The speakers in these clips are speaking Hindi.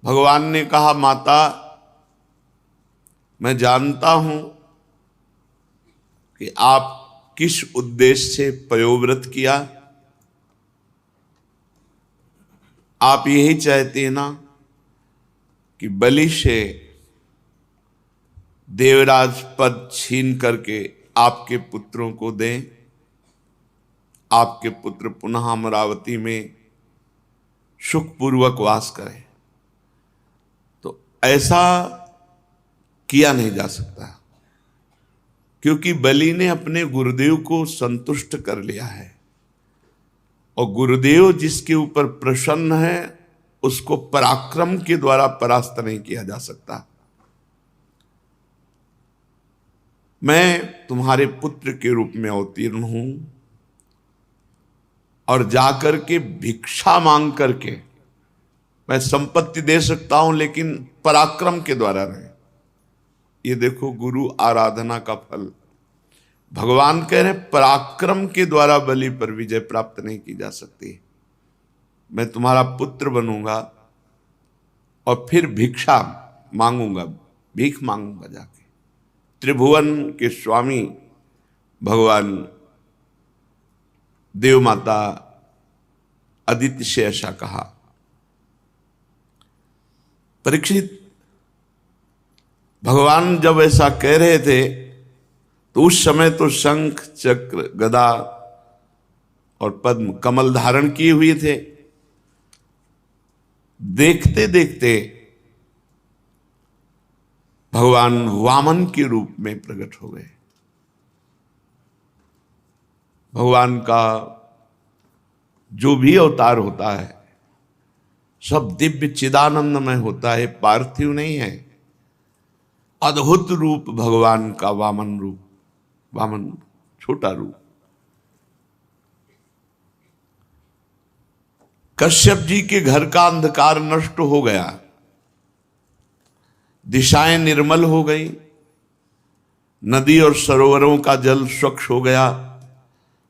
भगवान ने कहा, माता मैं जानता हूं कि आप किस उद्देश्य से पयोव्रत किया। आप यही चाहते हैं ना कि बलि से देवराज पद छीन करके आपके पुत्रों को दें, आपके पुत्र पुनः अमरावती में सुखपूर्वक वास करें। तो ऐसा किया नहीं जा सकता, क्योंकि बलि ने अपने गुरुदेव को संतुष्ट कर लिया है, और गुरुदेव जिसके ऊपर प्रसन्न है उसको पराक्रम के द्वारा परास्त नहीं किया जा सकता। मैं तुम्हारे पुत्र के रूप में अवतीर्ण हूं और जाकर के भिक्षा मांग करके मैं संपत्ति दे सकता हूं, लेकिन पराक्रम के द्वारा नहीं। ये देखो गुरु आराधना का फल। भगवान कह रहे पराक्रम के द्वारा बलि पर विजय प्राप्त नहीं की जा सकती। मैं तुम्हारा पुत्र बनूंगा और फिर भिक्षा मांगूंगा, भीख मांगूंगा जाके। त्रिभुवन के स्वामी भगवान देव माता अदिति से ऐसा कहा। परीक्षित, भगवान जब ऐसा कह रहे थे तो उस समय तो शंख चक्र गदा और पद्म कमल धारण किए हुए थे। देखते देखते भगवान वामन के रूप में प्रकट हो गए। भगवान का जो भी अवतार होता है सब दिव्य चिदानंदमय होता है, पार्थिव नहीं है। अद्भुत रूप भगवान का वामन रूप, वामन छोटा रूप। कश्यप जी के घर का अंधकार नष्ट हो गया, दिशाएं निर्मल हो गई, नदी और सरोवरों का जल स्वच्छ हो गया।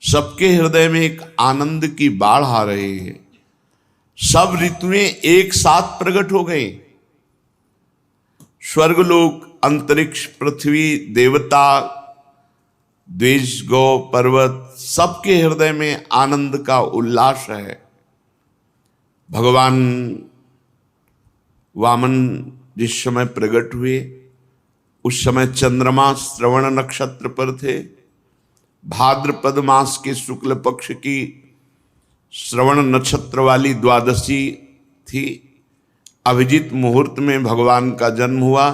सबके हृदय में एक आनंद की बाढ़ आ रही है। सब ऋतुएं एक साथ प्रकट हो गई। स्वर्गलोक, अंतरिक्ष, पृथ्वी, देवता, द्विज, गौ, पर्वत, सबके हृदय में आनंद का उल्लास है। भगवान वामन जिस समय प्रकट हुए उस समय चंद्रमा श्रवण नक्षत्र पर थे। भाद्रपद मास के शुक्ल पक्ष की श्रवण नक्षत्र वाली द्वादशी थी। अभिजीत मुहूर्त में भगवान का जन्म हुआ।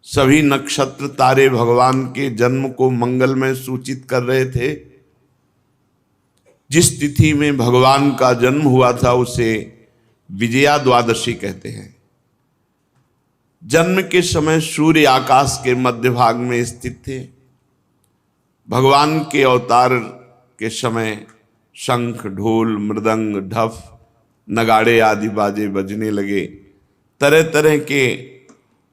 सभी नक्षत्र तारे भगवान के जन्म को मंगलमय सूचित कर रहे थे। जिस तिथि में भगवान का जन्म हुआ था उसे विजया द्वादशी कहते हैं। जन्म के समय सूर्य आकाश के मध्य भाग में स्थित थे। भगवान के अवतार के समय शंख, ढोल, मृदंग, ढफ, नगाड़े आदि बाजे बजने लगे। तरह तरह के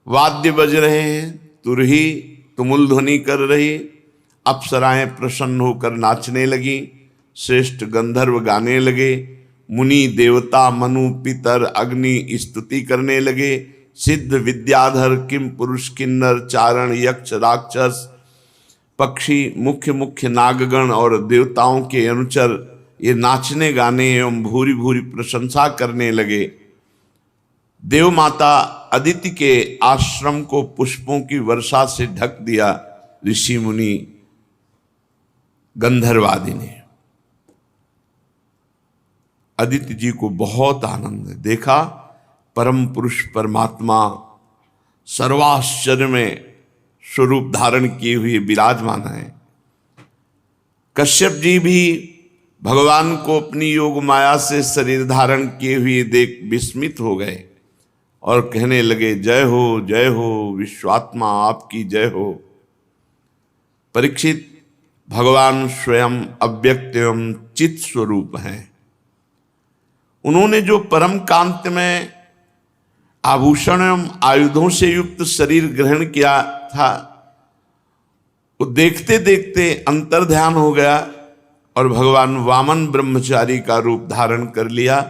वाद्य बज रहे हैं। तुरही तुमुल ध्वनि कर रही। अप्सराएं प्रसन्न होकर नाचने लगी। श्रेष्ठ गंधर्व गाने लगे। मुनि, देवता, मनु, पितर, अग्नि स्तुति करने लगे। सिद्ध, विद्याधर, किम पुरुष, किन्नर, चारण, यक्ष, राक्षस, पक्षी, मुख्य मुख्य नागगण और देवताओं के अनुचर ये नाचने गाने एवं भूरी भूरी प्रशंसा करने लगे। देव माता अदिति के आश्रम को पुष्पों की वर्षा से ढक दिया। ऋषि मुनि गंधर्वादि ने अदिति जी को बहुत आनंद देखा। परम पुरुष परमात्मा सर्वाश्चर्य में स्वरूप धारण किए हुए विराजमान है। कश्यप जी भी भगवान को अपनी योग माया से शरीर धारण किए हुए देख विस्मित हो गए और कहने लगे, जय हो विश्वात्मा, आपकी जय हो। परीक्षित, भगवान स्वयं अव्यक्त एवं चित स्वरूप हैं। उन्होंने जो परम कांति में आभूषण एवं आयुधों से युक्त शरीर ग्रहण किया था, वो देखते देखते अंतर ध्यान हो गया और भगवान वामन ब्रह्मचारी का रूप धारण कर लिया।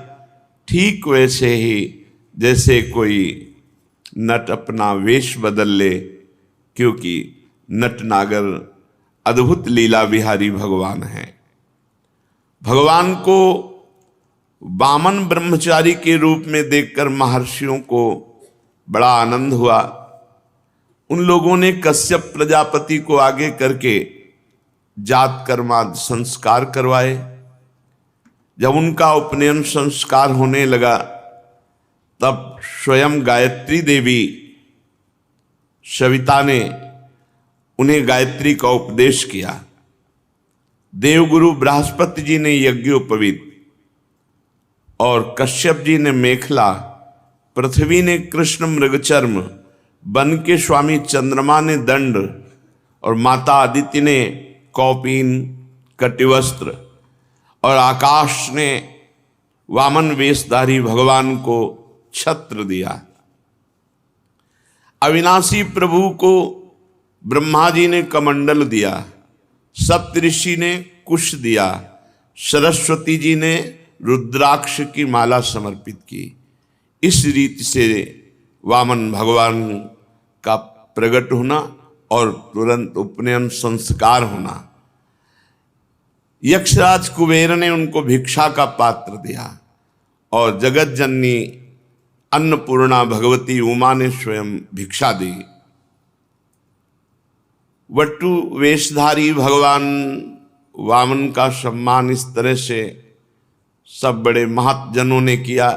ठीक वैसे ही जैसे कोई नट अपना वेश बदल ले, क्योंकि नट नागर अद्भुत लीला विहारी भगवान हैं। भगवान को वामन ब्रह्मचारी के रूप में देखकर महर्षियों को बड़ा आनंद हुआ। उन लोगों ने कश्यप प्रजापति को आगे करके जात कर्मादि संस्कार करवाए। जब उनका उपनयन संस्कार होने लगा तब स्वयं गायत्री देवी सविता ने उन्हें गायत्री का उपदेश किया। देवगुरु बृहस्पति जी ने यज्ञोपवीत और कश्यप जी ने मेखला, पृथ्वी ने कृष्ण मृगचर्म, वन के स्वामी चंद्रमा ने दंड और माता आदित्य ने कौपीन कटिवस्त्र और आकाश ने वामन वेशधारी भगवान को छत्र दिया। अविनाशी प्रभु को ब्रह्मा जी ने कमंडल दिया, सप्तऋषि ने कुश दिया, सरस्वती जी ने रुद्राक्ष की माला समर्पित की। इस रीति से वामन भगवान का प्रकट होना और तुरंत उपनयन संस्कार होना। यक्षराज कुबेर ने उनको भिक्षा का पात्र दिया और जगत जननी अन्नपूर्णा भगवती उमा ने स्वयं भिक्षा दी। वटु वेशधारी भगवान वामन का सम्मान इस तरह से सब बड़े महाजनों ने किया।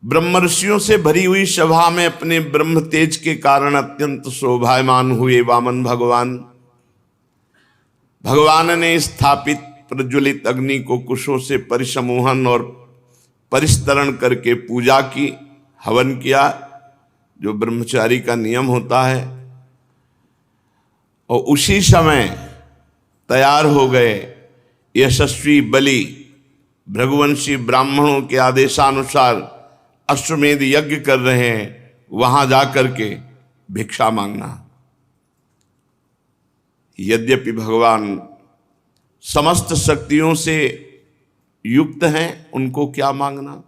ब्रह्मर्षियों से भरी हुई सभा में अपने ब्रह्म तेज के कारण अत्यंत शोभायमान हुए वामन भगवान। भगवान ने स्थापित प्रज्वलित अग्नि को कुशों से परिसमूहन और परिस्तरण करके पूजा की, हवन किया, जो ब्रह्मचारी का नियम होता है। और उसी समय तैयार हो गए यशस्वी बलि। भृगुवंशी ब्राह्मणों के आदेशानुसार अश्वमेध यज्ञ कर रहे हैं, वहां जाकर के भिक्षा मांगना। यद्यपि भगवान समस्त शक्तियों से युक्त हैं, उनको क्या मांगना।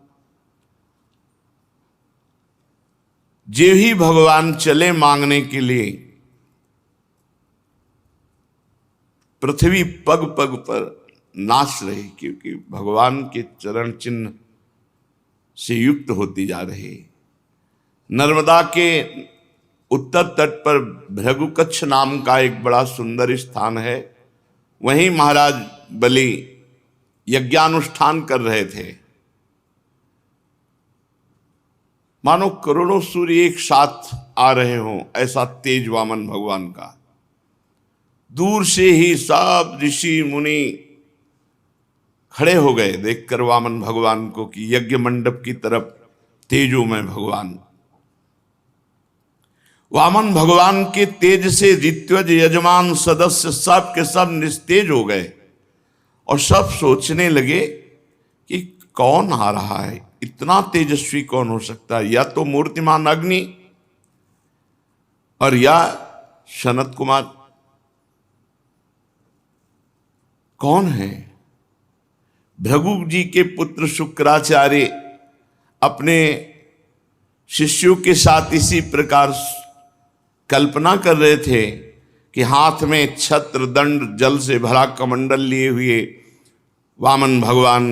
जे ही भगवान चले मांगने के लिए, पृथ्वी पग पग पर नाच रही, क्योंकि भगवान के चरण चिन्ह से युक्त होती जा रही। नर्मदा के उत्तर तट पर भृगुकच्छ नाम का एक बड़ा सुंदर स्थान है। वहीं महाराज बलि यज्ञानुष्ठान कर रहे थे। मानो करोड़ों सूर्य एक साथ आ रहे हों, ऐसा तेज वामन भगवान का। दूर से ही सब ऋषि मुनि खड़े हो गए देखकर वामन भगवान को कि यज्ञ मंडप की तरफ तेजोमय भगवान। वामन भगवान के तेज से ऋत्विज यजमान सदस्य सब के सब निस्तेज हो गए और सब सोचने लगे कि कौन आ रहा है, इतना तेजस्वी कौन हो सकता है। या तो मूर्तिमान अग्नि और या सनत कुमार। कौन है? भृगु जी के पुत्र शुक्राचार्य अपने शिष्यों के साथ इसी प्रकार कल्पना कर रहे थे कि हाथ में छत्र दंड जल से भरा कमंडल लिए हुए वामन भगवान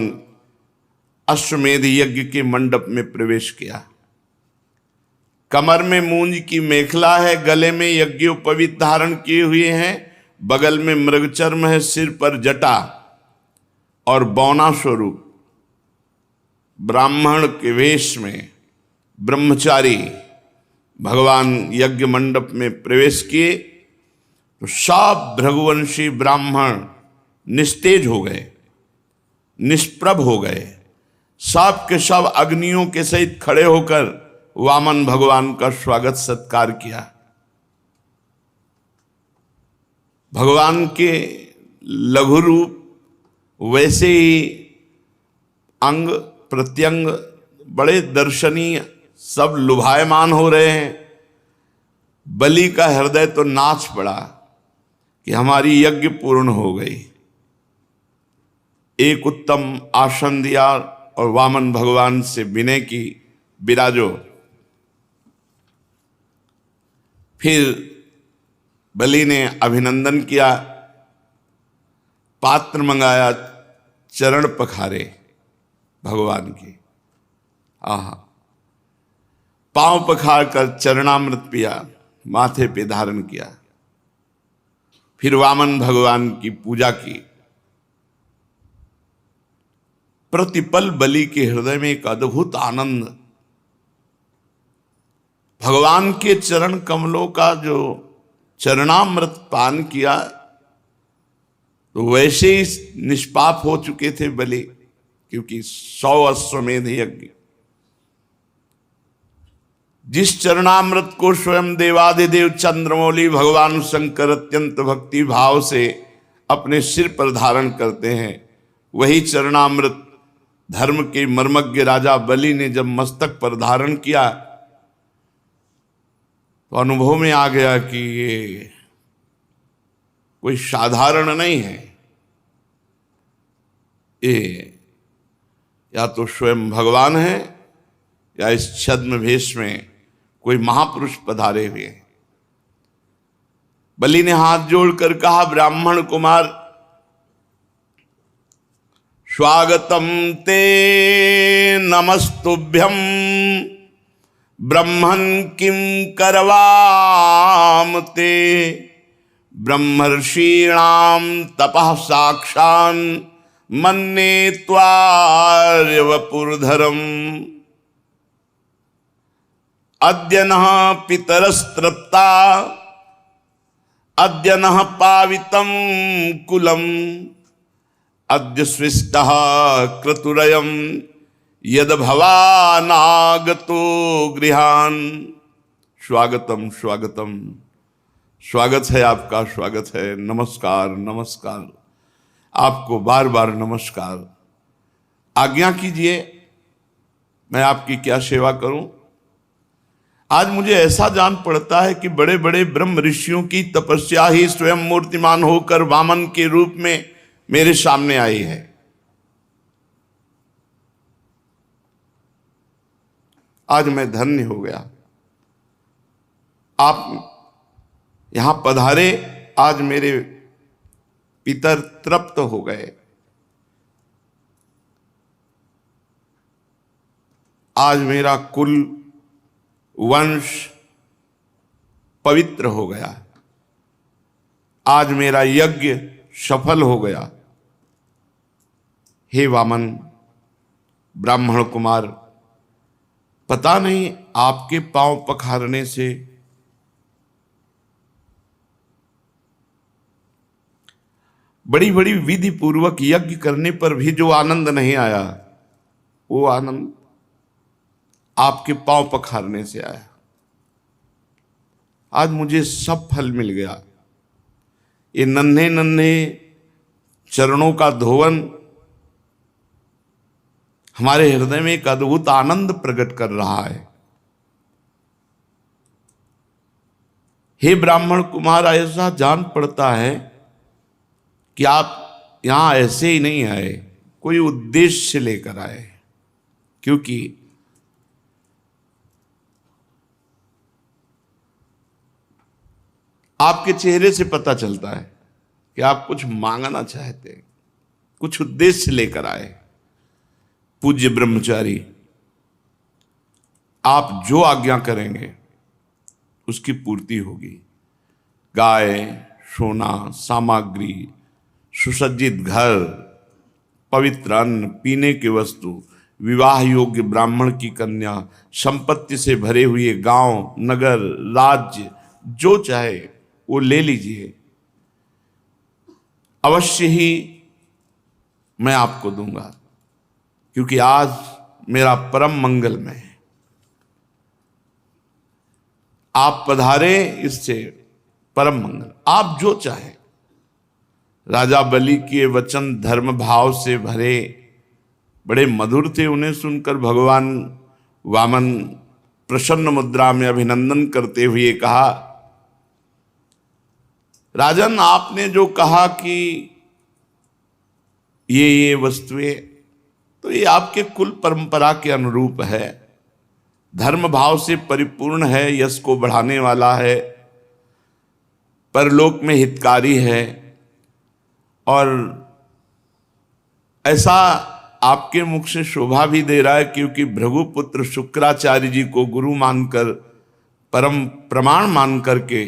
अश्वमेध यज्ञ के मंडप में प्रवेश किया। कमर में मूंज की मेखला है, गले में यज्ञोपवीत धारण किए हुए हैं, बगल में मृगचर्म है, सिर पर जटा और बौना स्वरूप ब्राह्मण के वेश में ब्रह्मचारी भगवान यज्ञ मंडप में प्रवेश किए तो सब भृगुवंशी ब्राह्मण निस्तेज हो गए, निष्प्रभ हो गए। सब के सब अग्नियों के सहित खड़े होकर वामन भगवान का स्वागत सत्कार किया। भगवान के लघु रूप वैसे ही अंग प्रत्यंग बड़े दर्शनीय, सब लुभायमान हो रहे हैं। बलि का हृदय तो नाच पड़ा कि हमारी यज्ञ पूर्ण हो गई। एक उत्तम आसन दिया, और वामन भगवान से विनय की, विराजो। फिर बलि ने अभिनंदन किया, पात्र मंगाया, चरण पखारे भगवान के। आहा, पांव पखार कर चरणामृत पिया, माथे पे धारण किया। फिर वामन भगवान की पूजा की। प्रतिपल बलि के हृदय में एक अद्भुत आनंद, भगवान के चरण कमलों का जो चरणामृत पान किया तो वैसे ही निष्पाप हो चुके थे बलि, क्योंकि 100 अश्वमेध यज्ञ। जिस चरणामृत को स्वयं देवादिदेव चंद्रमौली भगवान शंकर अत्यंत भक्ति भाव से अपने सिर पर धारण करते हैं, वही चरणामृत धर्म के मर्मज्ञ राजा बलि ने जब मस्तक पर धारण किया तो अनुभव में आ गया कि ये कोई साधारण नहीं है, ये या तो स्वयं भगवान है या इस छद्म भेष में कोई महापुरुष पधारे हुए हैं। बलि ने हाथ जोड़कर कहा, ब्राह्मण कुमार, स्वागतम ते नमस्तुभ्यम, ब्रह्मन् किं करवाम ते, ब्रह्मर्षीणां तपः साक्षान् मन्ये त्वार्य वपुर्धरम्। अद्य नः पितरस्तृप्ता, अद्य नः पावितं कुलम्, अद्य स्विष्टः क्रतुरयम्, यद भवानागतो गृहान। स्वागतम स्वागतम, स्वागत है आपका, स्वागत है, नमस्कार नमस्कार, आपको बार बार नमस्कार। आज्ञा कीजिए, मैं आपकी क्या सेवा करूं। आज मुझे ऐसा जान पड़ता है कि बड़े बड़े ब्रह्म ऋषियों की तपस्या ही स्वयं मूर्तिमान होकर वामन के रूप में मेरे सामने आई है। आज मैं धन्य हो गया, आप यहां पधारे, आज मेरे पितर तृप्त हो गए। आज मेरा कुल वंश पवित्र हो गया, आज मेरा यज्ञ सफल हो गया। हे वामन ब्राह्मण कुमार, पता नहीं आपके पांव पखारने से बड़ी बड़ी विधि पूर्वक यज्ञ करने पर भी जो आनंद नहीं आया, वो आनंद आपके पांव पखारने से आया। आज मुझे सब फल मिल गया। ये नन्हे नन्हे चरणों का धोवन हमारे हृदय में एक अद्भुत आनंद प्रकट कर रहा है। हे ब्राह्मण कुमार, ऐसा जान पड़ता है कि आप यहां ऐसे ही नहीं आए, कोई उद्देश्य से लेकर आए। क्योंकि आपके चेहरे से पता चलता है कि आप कुछ मांगना चाहते हैं, कुछ उद्देश्य लेकर आए। पूज्य ब्रह्मचारी, आप जो आज्ञा करेंगे उसकी पूर्ति होगी। गाय, सोना, सामग्री, सुसज्जित घर, पवित्र अन्न, पीने की वस्तु, विवाह योग्य ब्राह्मण की कन्या, संपत्ति से भरे हुए गांव, नगर, राज्य, जो चाहे वो ले लीजिए, अवश्य ही मैं आपको दूंगा। क्योंकि आज मेरा परम मंगलमय है। आप पधारे, इससे परम मंगल। आप जो चाहे। राजा बलि के वचन धर्म भाव से भरे, बड़े मधुर थे। उन्हें सुनकर भगवान वामन प्रसन्न मुद्रा में अभिनंदन करते हुए कहा, राजन, आपने जो कहा कि ये वस्तुएं, तो तो ये आपके कुल परंपरा के अनुरूप है, धर्म भाव से परिपूर्ण है, यश को बढ़ाने वाला है, परलोक में हितकारी है। और ऐसा आपके मुख से शोभा भी दे रहा है, क्योंकि भृगुपुत्र शुक्राचार्य जी को गुरु मानकर, परम प्रमाण मान करके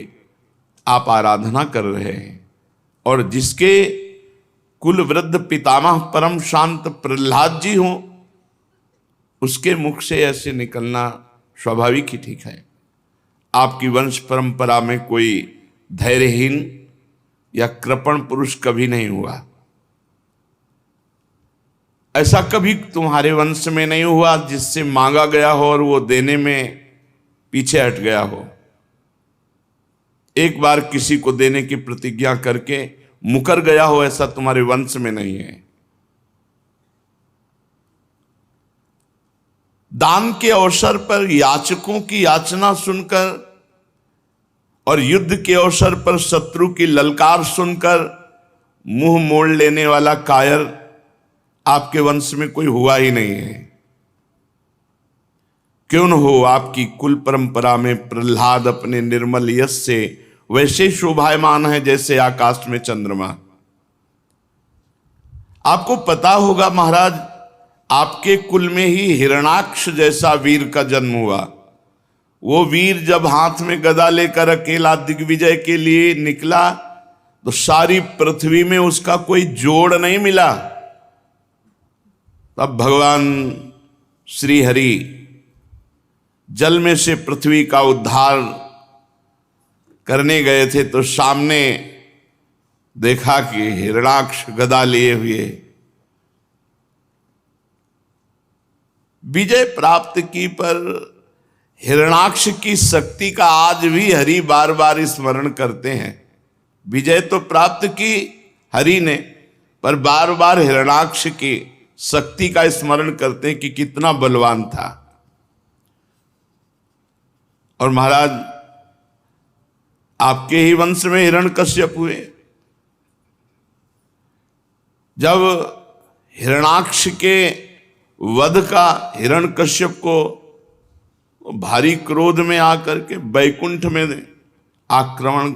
आप आराधना कर रहे हैं। और जिसके कुल वृद्ध पितामह परम शांत प्रहलाद जी हों, उसके मुख से ऐसे निकलना स्वाभाविक ही ठीक है। आपकी वंश परंपरा में कोई धैर्यहीन या कृपण पुरुष कभी नहीं हुआ। ऐसा कभी तुम्हारे वंश में नहीं हुआ जिससे मांगा गया हो और वो देने में पीछे हट गया हो। एक बार किसी को देने की प्रतिज्ञा करके मुकर गया हो, ऐसा तुम्हारे वंश में नहीं है। दान के अवसर पर याचकों की याचना सुनकर और युद्ध के अवसर पर शत्रु की ललकार सुनकर मुंह मोड़ लेने वाला कायर आपके वंश में कोई हुआ ही नहीं है। क्यों न हो, आपकी कुल परंपरा में प्रहलाद अपने निर्मल यश से वैसे शोभायमान है जैसे आकाश में चंद्रमा। आपको पता होगा महाराज, आपके कुल में ही हिरणाक्ष जैसा वीर का जन्म हुआ। वो वीर जब हाथ में गदा लेकर अकेला दिग्विजय के लिए निकला तो सारी पृथ्वी में उसका कोई जोड़ नहीं मिला। तब भगवान श्री हरि जल में से पृथ्वी का उद्धार करने गए थे, तो सामने देखा कि हिरणाक्ष गदा लिए हुए विजय प्राप्त की। पर हिरणाक्ष की शक्ति का आज भी हरि बार बार स्मरण करते हैं। विजय तो प्राप्त की हरि ने, पर बार बार हिरणाक्ष की शक्ति का स्मरण करते हैं कि कितना बलवान था। और महाराज, आपके ही वंश में हिरण्यकश्यप हुए। जब हिरणाक्ष के वध का हिरण्यकश्यप को भारी क्रोध में आकर के बैकुंठ में आक्रमण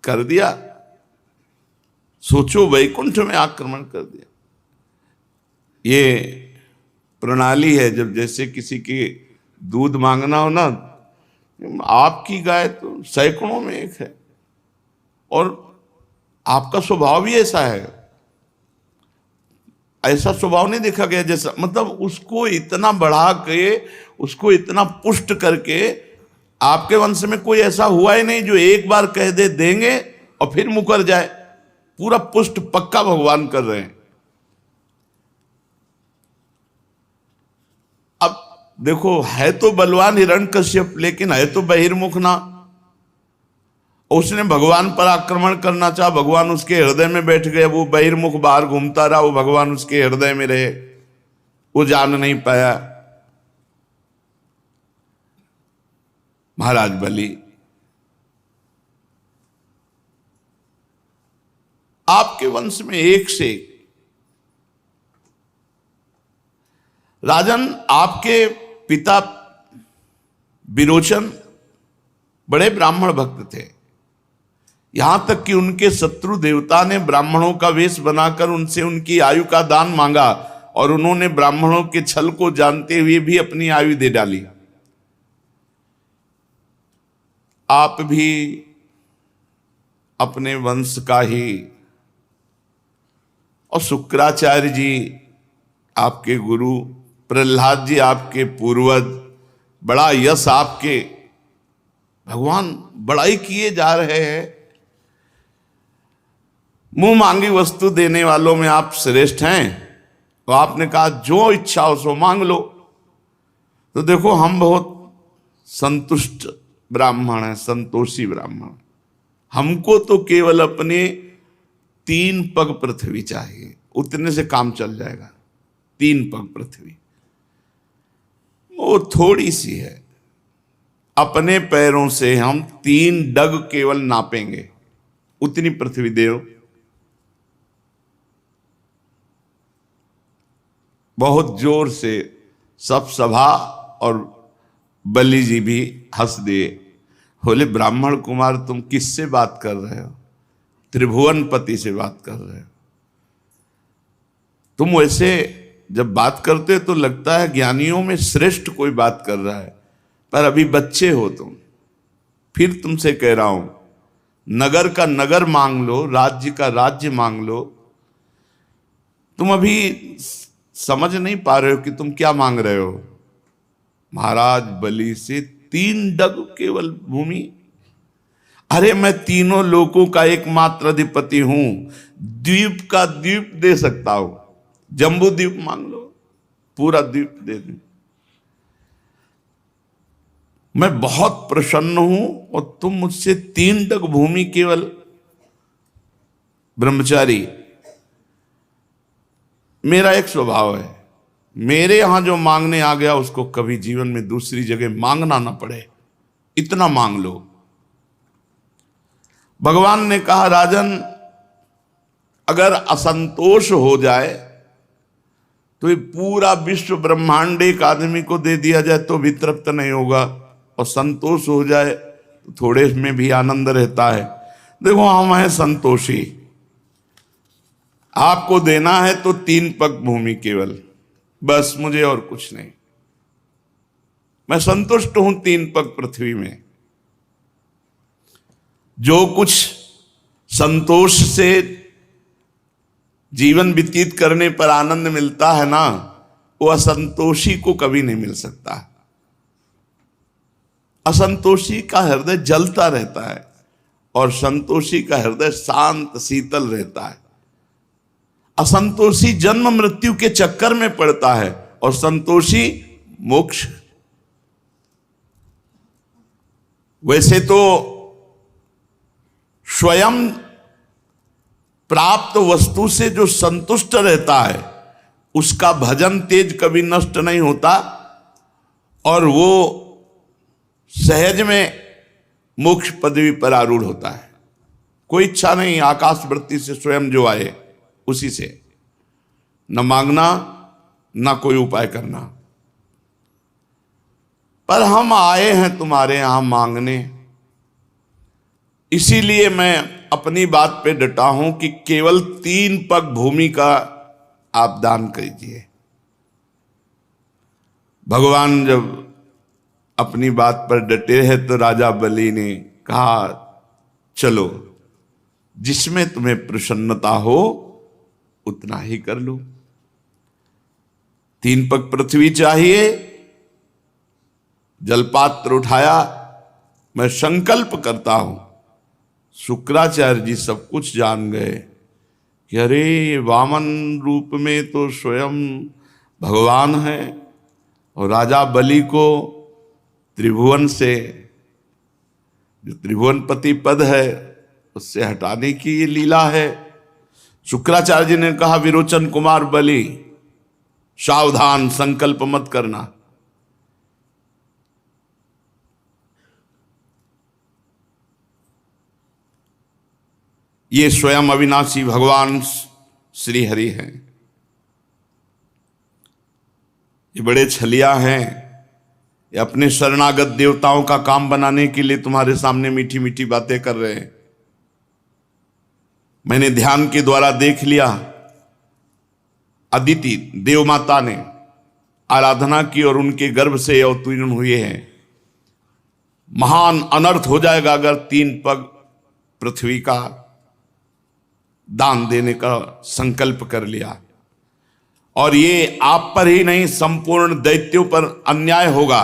कर दिया। सोचो, बैकुंठ में आक्रमण कर दिया। ये प्रणाली है, जब जैसे किसी की दूध मांगना हो ना, आपकी गाय तो सैकड़ों में एक है और आपका स्वभाव भी ऐसा है। ऐसा स्वभाव नहीं देखा गया जैसा, मतलब उसको इतना बढ़ा के, उसको इतना पुष्ट करके, आपके वंश में कोई ऐसा हुआ ही नहीं जो एक बार कह दे देंगे और फिर मुकर जाए। पूरा पुष्ट पक्का भगवान कर रहे हैं। अब देखो, है तो बलवान हिरण्यकश्यप, लेकिन है तो बहिर्मुख ना। उसने भगवान पर आक्रमण करना चाहा, भगवान उसके हृदय में बैठ गए। वो बहिर्मुख बाहर घूमता रहा, वो भगवान उसके हृदय में रहे, वो जान नहीं पाया। महाराज बलि, आपके वंश में एक से एक राजन, आपके पिता विरोचन बड़े ब्राह्मण भक्त थे। यहां तक कि उनके शत्रु देवता ने ब्राह्मणों का वेश बनाकर उनसे उनकी आयु का दान मांगा, और उन्होंने ब्राह्मणों के छल को जानते हुए भी अपनी आयु दे डाली। आप भी अपने वंश का ही, और शुक्राचार्य जी आपके गुरु, प्रहलाद जी आपके पूर्वज, बड़ा यश आपके भगवान बड़ाई किए जा रहे हैं। मुंह मांगी वस्तु देने वालों में आप श्रेष्ठ हैं। तो आपने कहा जो इच्छा हो सो मांग लो। तो देखो, हम बहुत संतुष्ट ब्राह्मण हैं, संतोषी ब्राह्मण। हमको तो केवल अपने 3 पग पृथ्वी चाहिए, उतने से काम चल जाएगा। 3 पग पृथ्वी वो थोड़ी सी है। अपने पैरों से हम 3 डग केवल नापेंगे, उतनी पृथ्वी देव। बहुत जोर से सब सभा और बलि जी भी हंस दिए। बोले ब्राह्मण कुमार तुम किससे बात कर रहे हो? त्रिभुवनपति से बात कर रहे हो। तुम वैसे जब बात करते तो लगता है ज्ञानियों में श्रेष्ठ कोई बात कर रहा है, पर अभी बच्चे हो तुम। फिर तुमसे कह रहा हूं, नगर का नगर मांग लो, राज्य का राज्य मांग लो। तुम अभी समझ नहीं पा रहे हो कि तुम क्या मांग रहे हो। महाराज बलि से 3 डग केवल भूमि। अरे मैं तीनों लोकों का एकमात्र अधिपति हूं, द्वीप का द्वीप दे सकता हूं। जम्बू द्वीप मांग लो, पूरा द्वीप दे दूं। मैं बहुत प्रसन्न हूं और तुम मुझसे 3 डग भूमि केवल। ब्रह्मचारी, मेरा एक स्वभाव है, मेरे यहां जो मांगने आ गया उसको कभी जीवन में दूसरी जगह मांगना ना पड़े, इतना मांग लो। भगवान ने कहा राजन, अगर असंतोष हो जाए तो ये पूरा विश्व ब्रह्मांड एक आदमी को दे दिया जाए तो भी तृप्त नहीं होगा, और संतोष हो जाए तो थोड़े में भी आनंद रहता है। देखो हम हैं संतोषी, आपको देना है तो 3 पग भूमि केवल, बस, मुझे और कुछ नहीं। मैं संतुष्ट हूं 3 पग पृथ्वी में। जो कुछ संतोष से जीवन व्यतीत करने पर आनंद मिलता है ना, वो असंतोषी को कभी नहीं मिल सकता। असंतोषी का हृदय जलता रहता है और संतोषी का हृदय शांत शीतल रहता है। असंतोषी जन्म मृत्यु के चक्कर में पड़ता है और संतोषी मोक्ष। वैसे तो स्वयं प्राप्त वस्तु से जो संतुष्ट रहता है उसका भजन तेज कभी नष्ट नहीं होता और वो सहज में मोक्ष पदवी पर आरूढ़ होता है। कोई इच्छा नहीं, आकाश वृत्ति से स्वयं जो आए उसी से, न मांगना न कोई उपाय करना। पर हम आए हैं तुम्हारे यहां मांगने, इसीलिए मैं अपनी बात पे डटा हूं कि केवल 3 पग भूमि का आप दान कीजिए। भगवान जब अपनी बात पर डटे हैं तो राजा बलि ने कहा चलो, जिसमें तुम्हें प्रसन्नता हो उतना ही कर लो। 3 पग पृथ्वी चाहिए, जलपात्र उठाया, मैं संकल्प करता हूं। शुक्राचार्य जी सब कुछ जान गए कि अरे वामन रूप में तो स्वयं भगवान है और राजा बलि को त्रिभुवन से, जो त्रिभुवनपति पद है उससे हटाने की ये लीला है। शुक्राचार्य जी ने कहा विरोचन कुमार बलि, सावधान, संकल्प मत करना। ये स्वयं अविनाशी भगवान श्री हरि हैं। ये बड़े छलिया हैं, ये अपने शरणागत देवताओं का काम बनाने के लिए तुम्हारे सामने मीठी मीठी बातें कर रहे हैं। मैंने ध्यान के द्वारा देख लिया, अदिति देव माता ने आराधना की और उनके गर्भ से अवतीर्ण हुए हैं। महान अनर्थ हो जाएगा अगर 3 पग पृथ्वी का दान देने का संकल्प कर लिया, और ये आप पर ही नहीं संपूर्ण दैत्यों पर अन्याय होगा,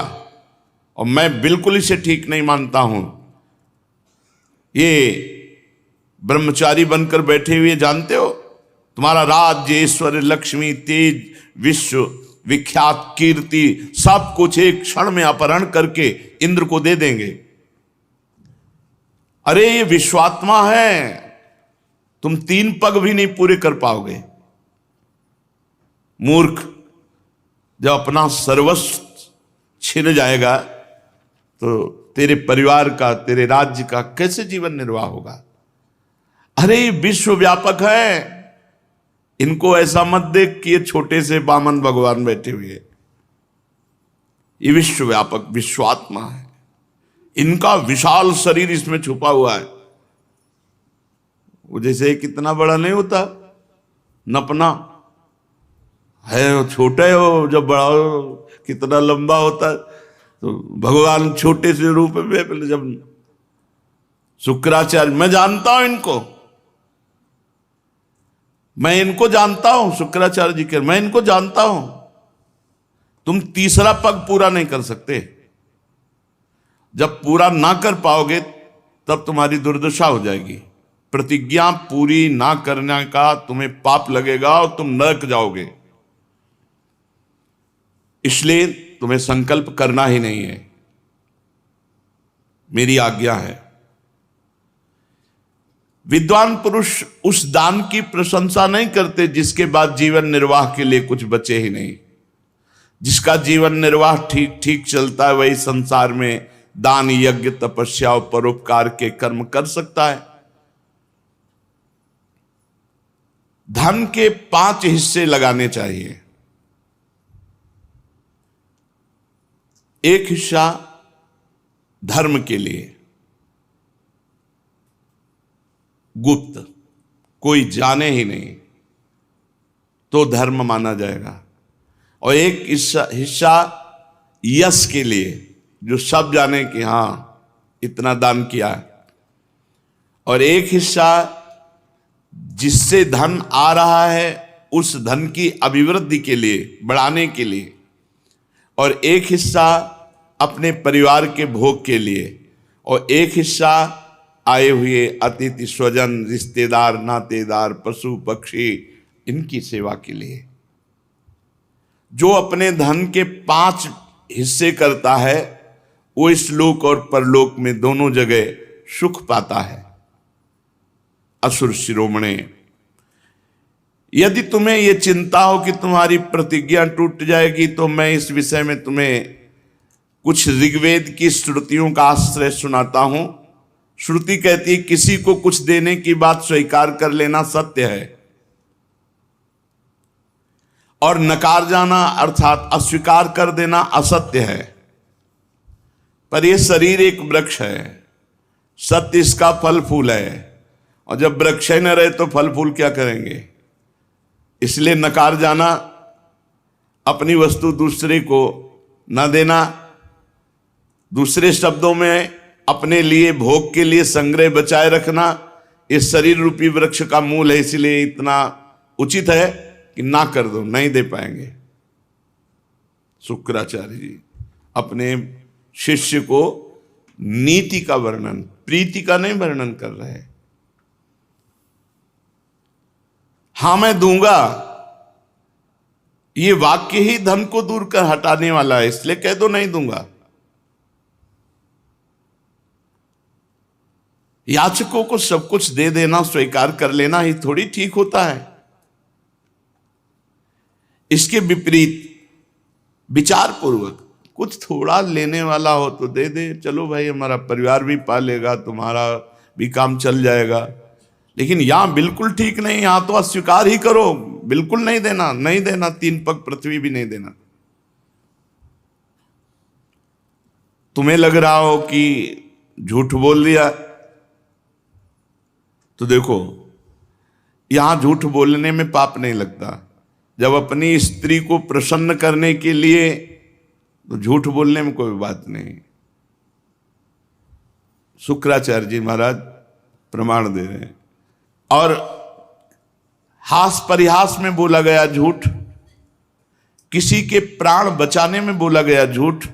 और मैं बिल्कुल इसे ठीक नहीं मानता हूं। ये ब्रह्मचारी बनकर बैठे हुए, जानते हो तुम्हारा राज्य, ऐश्वर्य, लक्ष्मी, तेज, विश्व विख्यात कीर्ति, सब कुछ एक क्षण में अपहरण करके इंद्र को दे देंगे। अरे ये विश्वात्मा है, तुम 3 पग भी नहीं पूरे कर पाओगे। मूर्ख, जब अपना सर्वस्व छिन जाएगा तो तेरे परिवार का, तेरे राज्य का कैसे जीवन निर्वाह होगा। अरे ये विश्व व्यापक है, इनको ऐसा मत देख कि ये छोटे से बामन भगवान बैठे हुए हैं। ये विश्वव्यापक विश्वात्मा है, इनका विशाल शरीर इसमें छुपा हुआ है। वो जैसे कितना बड़ा नहीं होता नपना है, वो छोटा हो, जब बड़ा हो कितना लंबा होता है। तो भगवान छोटे से रूप में, जब शुक्राचार्य, मैं जानता हूं इनको, मैं इनको जानता हूं, शुक्राचार्य जी के, मैं इनको जानता हूं। तुम तीसरा पग पूरा नहीं कर सकते, जब पूरा ना कर पाओगे तब तुम्हारी दुर्दशा हो जाएगी। प्रतिज्ञा पूरी ना करने का तुम्हें पाप लगेगा और तुम नरक जाओगे। इसलिए तुम्हें संकल्प करना ही नहीं है, मेरी आज्ञा है। विद्वान पुरुष उस दान की प्रशंसा नहीं करते जिसके बाद जीवन निर्वाह के लिए कुछ बचे ही नहीं। जिसका जीवन निर्वाह ठीक ठीक चलता है वही संसार में दान, यज्ञ, तपस्या और परोपकार के कर्म कर सकता है। धन के 5 हिस्से लगाने चाहिए। एक हिस्सा धर्म के लिए, गुप्त, कोई जाने ही नहीं तो धर्म माना जाएगा। और एक हिस्सा यश के लिए, जो सब जाने कि हां इतना दान किया है। और एक हिस्सा जिससे धन आ रहा है उस धन की अभिवृद्धि के लिए, बढ़ाने के लिए। और एक हिस्सा अपने परिवार के भोग के लिए। और एक हिस्सा आए हुए अतिथि, स्वजन, रिश्तेदार, नातेदार, पशु पक्षी, इनकी सेवा के लिए। जो अपने धन के 5 हिस्से करता है वो इस लोक और परलोक में दोनों जगह सुख पाता है। असुर शिरोमणे, यदि तुम्हें यह चिंता हो कि तुम्हारी प्रतिज्ञा टूट जाएगी तो मैं इस विषय में तुम्हें कुछ ऋग्वेद की श्रुतियों का आश्रय सुनाता हूं। श्रुति कहती है किसी को कुछ देने की बात स्वीकार कर लेना सत्य है, और नकार जाना अर्थात अस्वीकार कर देना असत्य है। पर यह शरीर एक वृक्ष है, सत्य इसका फल फूल है। और जब वृक्ष ही न रहे तो फल फूल क्या करेंगे? इसलिए नकार जाना, अपनी वस्तु दूसरे को न देना, दूसरे शब्दों में अपने लिए भोग के लिए संग्रह बचाए रखना, इस शरीर रूपी वृक्ष का मूल है। इसलिए इतना उचित है कि ना कर दो, नहीं दे पाएंगे। शुक्राचार्य जी अपने शिष्य को नीति का वर्णन, प्रीति का नहीं वर्णन कर रहे हैं। हां मैं दूंगा, ये वाक्य ही धन को दूर कर हटाने वाला है, इसलिए कह दो नहीं दूंगा। याचकों को सब कुछ दे देना, स्वीकार कर लेना ही थोड़ी ठीक होता है। इसके विपरीत विचार पूर्वक कुछ थोड़ा लेने वाला हो तो दे दे, चलो भाई हमारा परिवार भी पालेगा, तुम्हारा भी काम चल जाएगा। लेकिन यहां बिल्कुल ठीक नहीं, यहां तो अस्वीकार ही करो, बिल्कुल नहीं देना, नहीं देना, 3 पग पृथ्वी भी नहीं देना। तुम्हें लग रहा हो कि झूठ बोल दिया, तो देखो यहां झूठ बोलने में पाप नहीं लगता। जब अपनी स्त्री को प्रसन्न करने के लिए, तो झूठ बोलने में कोई बात नहीं। शुक्राचार्य जी महाराज प्रमाण दे रहे हैं। और हास परिहास में बोला गया झूठ, किसी के प्राण बचाने में बोला गया झूठ,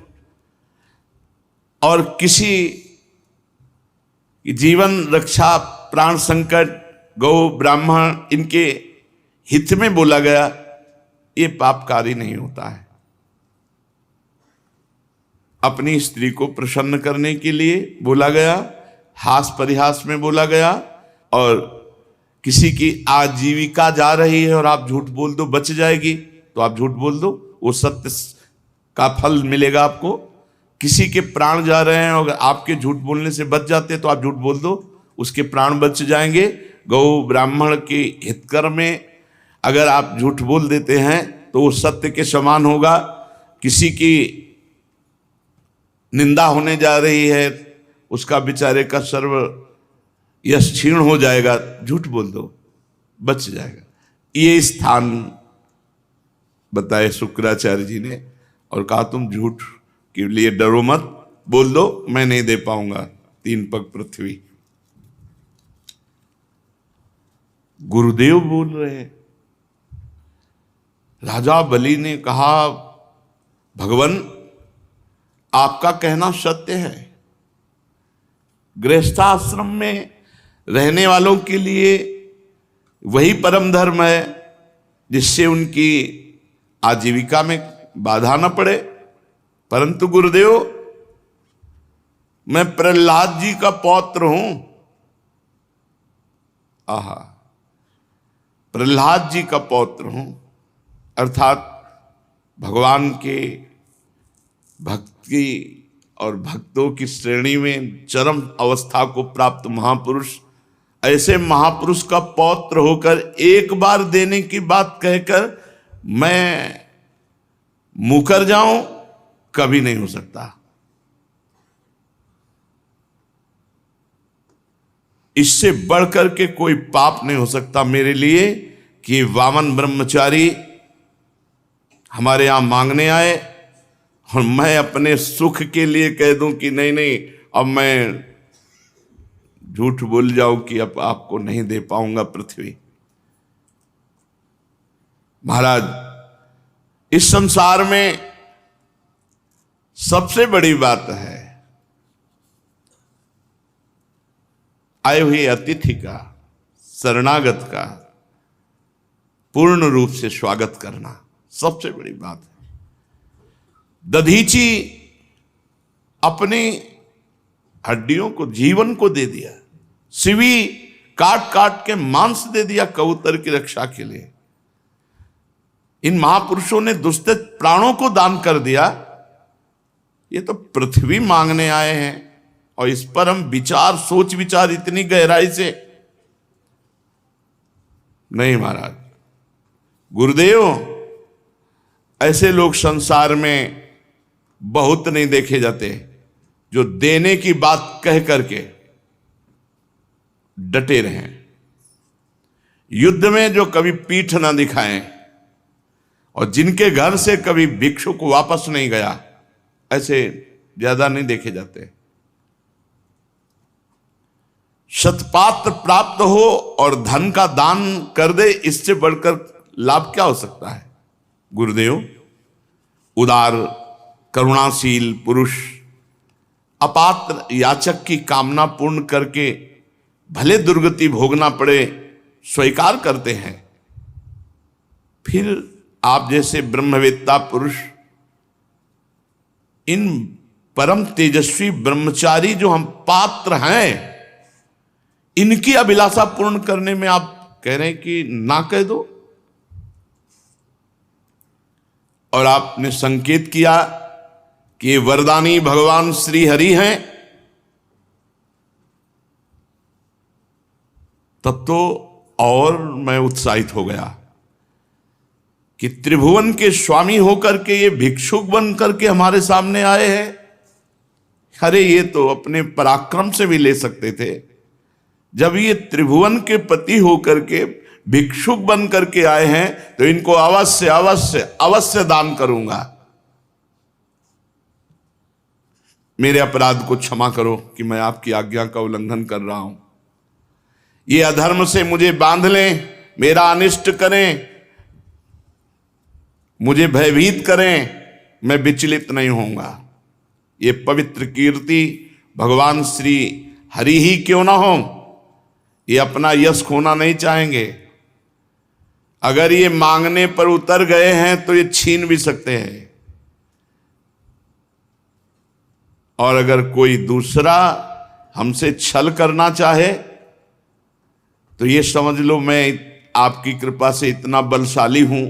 और किसी जीवन रक्षा, प्राण संकट, गौ ब्राह्मण, इनके हित में बोला गया, ये पापकारी नहीं होता है। अपनी स्त्री को प्रसन्न करने के लिए बोला गया, हास परिहास में बोला गया, और किसी की आजीविका जा रही है और आप झूठ बोल दो बच जाएगी तो आप झूठ बोल दो, वो सत्य का फल मिलेगा आपको। किसी के प्राण जा रहे हैं और आपके झूठ बोलने से बच जाते तो आप झूठ बोल दो, उसके प्राण बच जाएंगे। गौ ब्राह्मण के हितकर में अगर आप झूठ बोल देते हैं तो वो सत्य के समान होगा। किसी की निंदा होने जा रही है, उसका बेचारे का सर्व यश क्षीण हो जाएगा, झूठ बोल दो, बच जाएगा। ये स्थान बताए शुक्राचार्य जी ने और कहा तुम झूठ के लिए डरो मत, बोल दो, मैं नहीं दे पाऊंगा 3 पग पृथ्वी। गुरुदेव बोल रहे हैं। राजा बलि ने कहा भगवान आपका कहना सत्य है। गृहस्थाश्रम में रहने वालों के लिए वही परम धर्म है जिससे उनकी आजीविका में बाधा न पड़े। परंतु गुरुदेव मैं प्रहलाद जी का पौत्र हूं। आहा, प्रहलाद जी का पौत्र हूं, अर्थात भगवान के भक्ति और भक्तों की श्रेणी में चरम अवस्था को प्राप्त महापुरुष, ऐसे महापुरुष का पौत्र होकर एक बार देने की बात कहकर मैं मुकर जाऊं, कभी नहीं हो सकता। इससे बढ़कर के कोई पाप नहीं हो सकता मेरे लिए कि वामन ब्रह्मचारी हमारे यहां मांगने आए और मैं अपने सुख के लिए कह दूं कि नहीं नहीं, अब मैं झूठ बोल जाऊं कि अब आपको नहीं दे पाऊंगा पृथ्वी। महाराज, इस संसार में सबसे बड़ी बात है आए हुए अतिथि का, शरणागत का पूर्ण रूप से स्वागत करना सबसे बड़ी बात है। दधीची अपनी हड्डियों को, जीवन को दे दिया, सिवी काट काट के मांस दे दिया कबूतर की रक्षा के लिए। इन महापुरुषों ने दुष्ट प्राणों को दान कर दिया। ये तो पृथ्वी मांगने आए हैं और इस पर हम विचार, सोच विचार इतनी गहराई से नहीं। महाराज गुरुदेव, ऐसे लोग संसार में बहुत नहीं देखे जाते जो देने की बात कह करके डटे रहें, युद्ध में जो कभी पीठ ना दिखाएं और जिनके घर से कभी भिक्षुक वापस नहीं गया, ऐसे ज्यादा नहीं देखे जाते। शतपात्र प्राप्त हो और धन का दान कर दे, इससे बढ़कर लाभ क्या हो सकता है। गुरुदेव, उदार करुणाशील पुरुष अपात्र याचक की कामना पूर्ण करके भले दुर्गति भोगना पड़े स्वीकार करते हैं। फिर आप जैसे ब्रह्मवेत्ता पुरुष इन परम तेजस्वी ब्रह्मचारी जो हम पात्र हैं, इनकी अभिलाषा पूर्ण करने में आप कह रहे हैं कि ना कह दो। और आपने संकेत किया कि ये वरदानी भगवान श्री हरि हैं, तब तो और मैं उत्साहित हो गया कि त्रिभुवन के स्वामी होकर के ये भिक्षुक बन करके हमारे सामने आए हैं। अरे ये तो अपने पराक्रम से भी ले सकते थे। जब ये त्रिभुवन के पति होकर के भिक्षुक बन करके आए हैं तो इनको अवश्य अवश्य अवश्य दान करूंगा। मेरे अपराध को क्षमा करो कि मैं आपकी आज्ञा का उल्लंघन कर रहा हूं। ये अधर्म से मुझे बांध लें, मेरा अनिष्ट करें, मुझे भयभीत करें, मैं विचलित नहीं होऊंगा। ये पवित्र कीर्ति भगवान श्री हरि ही क्यों ना हो, ये अपना यश खोना नहीं चाहेंगे। अगर ये मांगने पर उतर गए हैं तो ये छीन भी सकते हैं। और अगर कोई दूसरा हमसे छल करना चाहे तो ये समझ लो मैं आपकी कृपा से इतना बलशाली हूं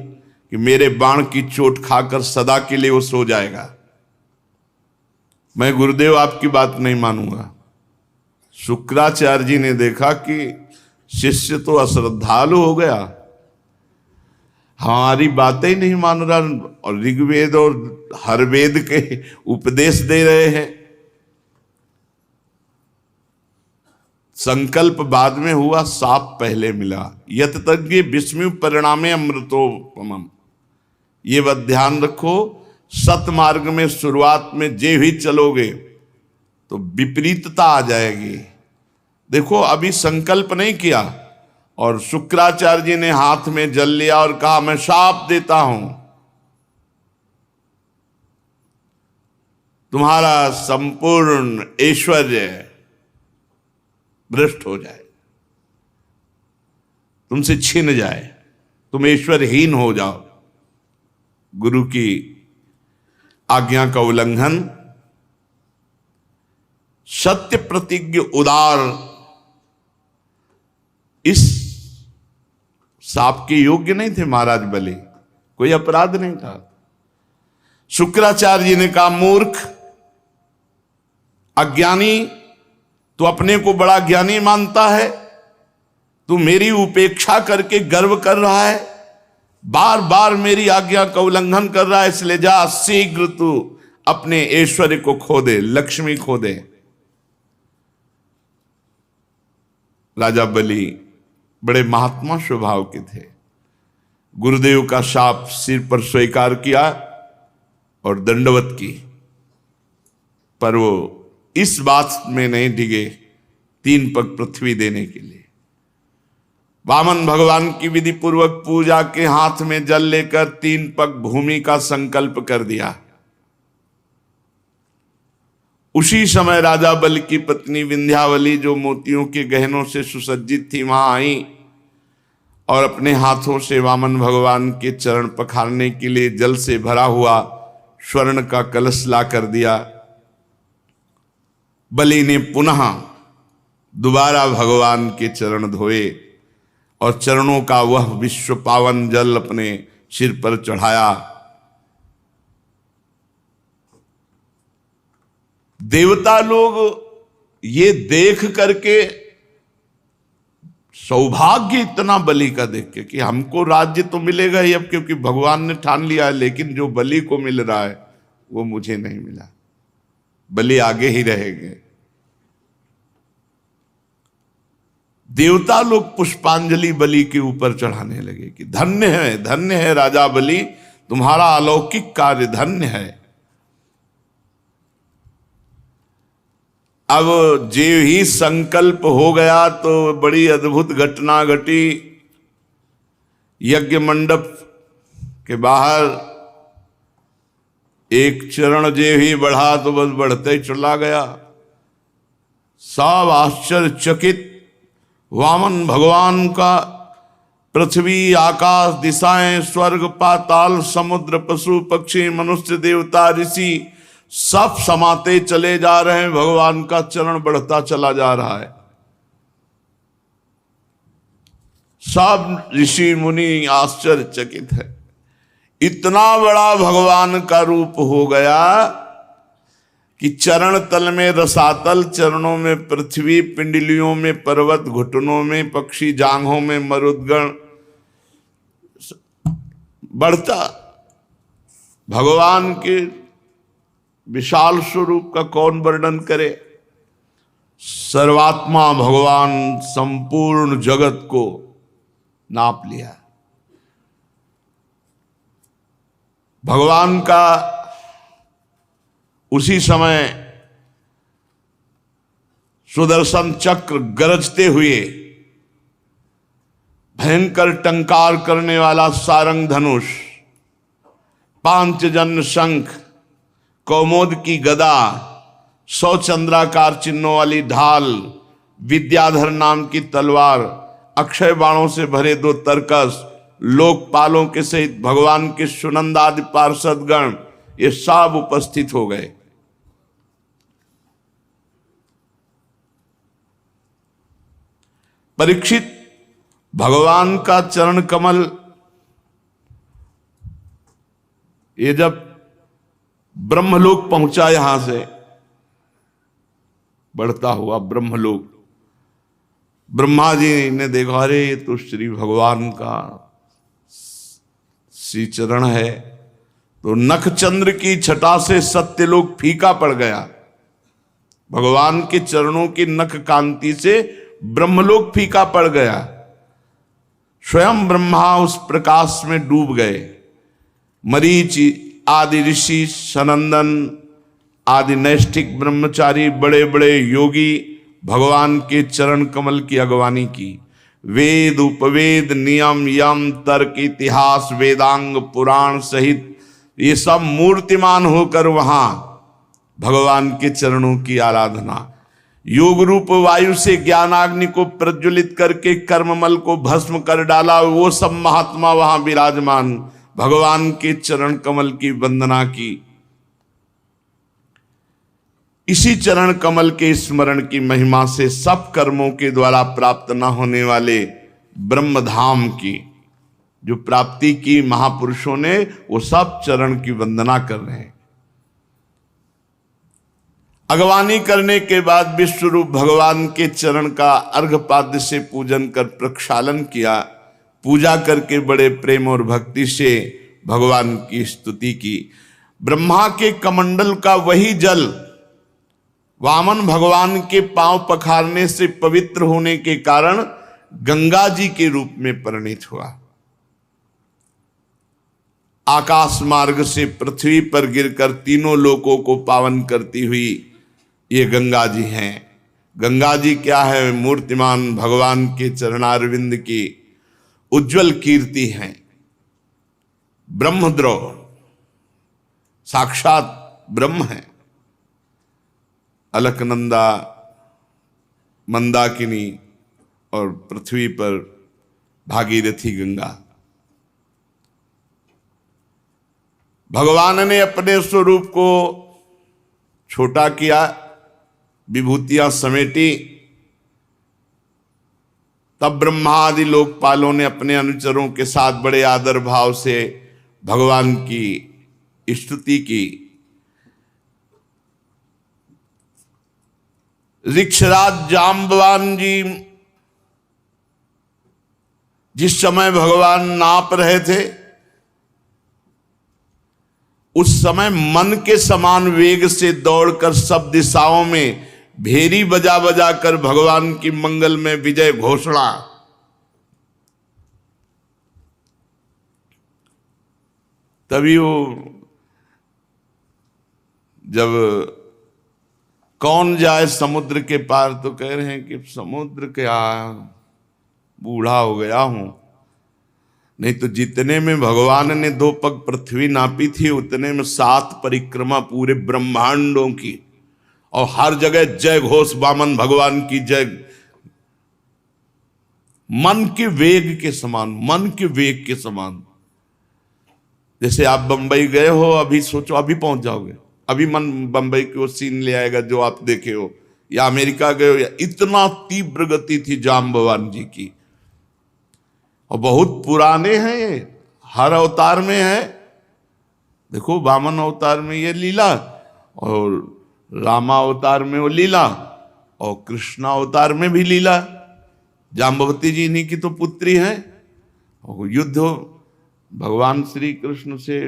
कि मेरे बाण की चोट खाकर सदा के लिए वो सो जाएगा। मैं गुरुदेव आपकी बात नहीं मानूंगा। शुक्राचार्य जी ने देखा कि शिष्य तो अश्रद्धालु हो गया, हमारी बातें ही नहीं मान रहा और ऋग्वेद और हर वेद के उपदेश दे रहे हैं। संकल्प बाद में हुआ, साप पहले मिला। यत तज्ञ विस्मय परिणामे अमृतोपमम्। ये बात ध्यान रखो, सतमार्ग में शुरुआत में जे भी चलोगे तो विपरीतता आ जाएगी। देखो अभी संकल्प नहीं किया और शुक्राचार्य जी ने हाथ में जल लिया और कहा मैं शाप देता हूं, तुम्हारा संपूर्ण ऐश्वर्य भ्रष्ट हो जाए, तुमसे छिन जाए, तुम ऐश्वर्यहीन हो जाओ। गुरु की आज्ञा का उल्लंघन, सत्य प्रतिज्ञ उदार इस साप के योग्य नहीं थे महाराज बलि, कोई अपराध नहीं था। शुक्राचार्य जी ने कहा मूर्ख, अज्ञानी, तू अपने को बड़ा ज्ञानी मानता है, तू मेरी उपेक्षा करके गर्व कर रहा है, बार बार मेरी आज्ञा का उल्लंघन कर रहा है, इसलिए जा शीघ्र तू अपने ऐश्वर्य को खो दे, लक्ष्मी खो दे। राजा बलि बड़े महात्मा स्वभाव के थे, गुरुदेव का शाप सिर पर स्वीकार किया और दंडवत की, पर वो इस बात में नहीं डिगे 3 पग पृथ्वी देने के लिए। वामन भगवान की विधि पूर्वक पूजा के हाथ में जल लेकर 3 पग भूमि का संकल्प कर दिया। उसी समय राजा बलि की पत्नी विंध्यावली, जो मोतियों के गहनों से सुसज्जित थी, वहां आई और अपने हाथों से वामन भगवान के चरण पखारने के लिए जल से भरा हुआ स्वर्ण का कलश ला कर दिया। बलि ने पुनः दोबारा भगवान के चरण धोए और चरणों का वह विश्व पावन जल अपने सिर पर चढ़ाया। देवता लोग ये देख करके, सौभाग्य इतना बलि का देख के कि हमको राज्य तो मिलेगा ही अब, क्योंकि भगवान ने ठान लिया है, लेकिन जो बलि को मिल रहा है वो मुझे नहीं मिला, बलि आगे ही रहेंगे। देवता लोग पुष्पांजलि बलि के ऊपर चढ़ाने लगे कि धन्य है राजा बलि, तुम्हारा अलौकिक कार्य धन्य है। अब जे ही संकल्प हो गया तो बड़ी अद्भुत घटना घटी। यज्ञ मंडप के बाहर एक चरण जे ही बढ़ा तो बस बढ़ते ही चला गया। सब आश्चर्यचकित, वामन भगवान का पृथ्वी, आकाश, दिशाएं, स्वर्ग, पाताल, समुद्र, पशु पक्षी, मनुष्य, देवता, ऋषि सब समाते चले जा रहे हैं, भगवान का चरण बढ़ता चला जा रहा है। सब ऋषि मुनि आश्चर्यचकित है, इतना बड़ा भगवान का रूप हो गया कि चरण तल में रसातल, चरणों में पृथ्वी, पिंडलियों में पर्वत, घुटनों में पक्षी, जांघों में मरुदगण बढ़ता। भगवान के विशाल स्वरूप का कौन वर्णन करे। सर्वात्मा भगवान संपूर्ण जगत को नाप लिया। भगवान का उसी समय सुदर्शन चक्र गरजते हुए, भयंकर टंकार करने वाला सारंग धनुष, पांचजन्य शंख, कौमोद की गदा, 100 चंद्राकार चिन्हों वाली ढाल, विद्याधर नाम की तलवार, अक्षय बाणों से भरे 2 तरकस, लोकपालों के सहित भगवान के सुनंद आदि पार्षदगण, ये सब उपस्थित हो गए। परीक्षित, भगवान का चरण कमल ये जब ब्रह्मलोक पहुंचा, यहां से बढ़ता हुआ ब्रह्मलोक, ब्रह्मा जी ने देखा, अरे ये तो श्री भगवान का श्री चरण है, तो नखचंद्र की छटा से सत्यलोक फीका पड़ गया। भगवान के चरणों की नख कांति से ब्रह्मलोक फीका पड़ गया। स्वयं ब्रह्मा उस प्रकाश में डूब गए। मरीचि आदि ऋषि, सनंदन आदि नैष्ठिक ब्रह्मचारी, बड़े बड़े योगी भगवान के चरण कमल की अगवानी की। वेद उपवेद नियम यम तर्क इतिहास वेदांग पुराण सहित ये सब मूर्तिमान होकर वहां भगवान के चरणों की आराधना। योग रूप वायु से ज्ञानाग्नि को प्रज्वलित करके कर्ममल को भस्म कर डाला, वो सब महात्मा वहां विराजमान भगवान के चरण कमल की वंदना की। इसी चरण कमल के स्मरण की महिमा से सब कर्मों के द्वारा प्राप्त न होने वाले ब्रह्मधाम की जो प्राप्ति की महापुरुषों ने, वो सब चरण की वंदना कर रहे हैं। अगवानी करने के बाद विश्वरूप भगवान के चरण का अर्घपाद्य से पूजन कर प्रक्षालन किया। पूजा करके बड़े प्रेम और भक्ति से भगवान की स्तुति की। ब्रह्मा के कमंडल का वही जल वामन भगवान के पांव पखारने से पवित्र होने के कारण गंगा जी के रूप में परिणित हुआ। आकाश मार्ग से पृथ्वी पर गिरकर तीनों लोकों को पावन करती हुई ये गंगा जी हैं। गंगा जी क्या है? मूर्तिमान भगवान के चरणारविंद की उज्जवल कीर्ति हैं। ब्रह्मद्रोह साक्षात ब्रह्म है। अलकनंदा, मंदाकिनी और पृथ्वी पर भागीरथी गंगा। भगवान ने अपने स्वरूप को छोटा किया, विभूतियां समेटी। तब ब्रह्मा आदि लोकपालों ने अपने अनुचरों के साथ बड़े आदर भाव से भगवान की स्तुति की। ऋक्षराज जाम्बवान जी जिस समय भगवान नाप रहे थे, उस समय मन के समान वेग से दौड़कर सब दिशाओं में भेरी बजा बजा कर भगवान की मंगल में विजय घोषणा। तभी वो जब कौन जाए समुद्र के पार, तो कह रहे हैं कि समुद्र क्या, बूढ़ा हो गया हूं। नहीं तो जितने में भगवान ने 2 पग पृथ्वी नापी थी, उतने में 7 परिक्रमा पूरे ब्रह्मांडों की, और हर जगह जय घोष वामन भगवान की जय। मन के वेग के समान, मन के वेग के समान। जैसे आप बंबई गए हो, अभी सोचो अभी पहुंच जाओगे, अभी मन बंबई की वो सीन ले आएगा जो आप देखे हो, या अमेरिका गए हो, या इतना तीव्र गति थी जाम्बवान जी की। और बहुत पुराने हैं ये, हर अवतार में है। देखो वामन अवतार में ये लीला, और रामा अवतार में वो लीला, और कृष्णा अवतार में भी लीला। जाम्बवती जी इन्हीं की तो पुत्री है। और युद्ध भगवान श्री कृष्ण से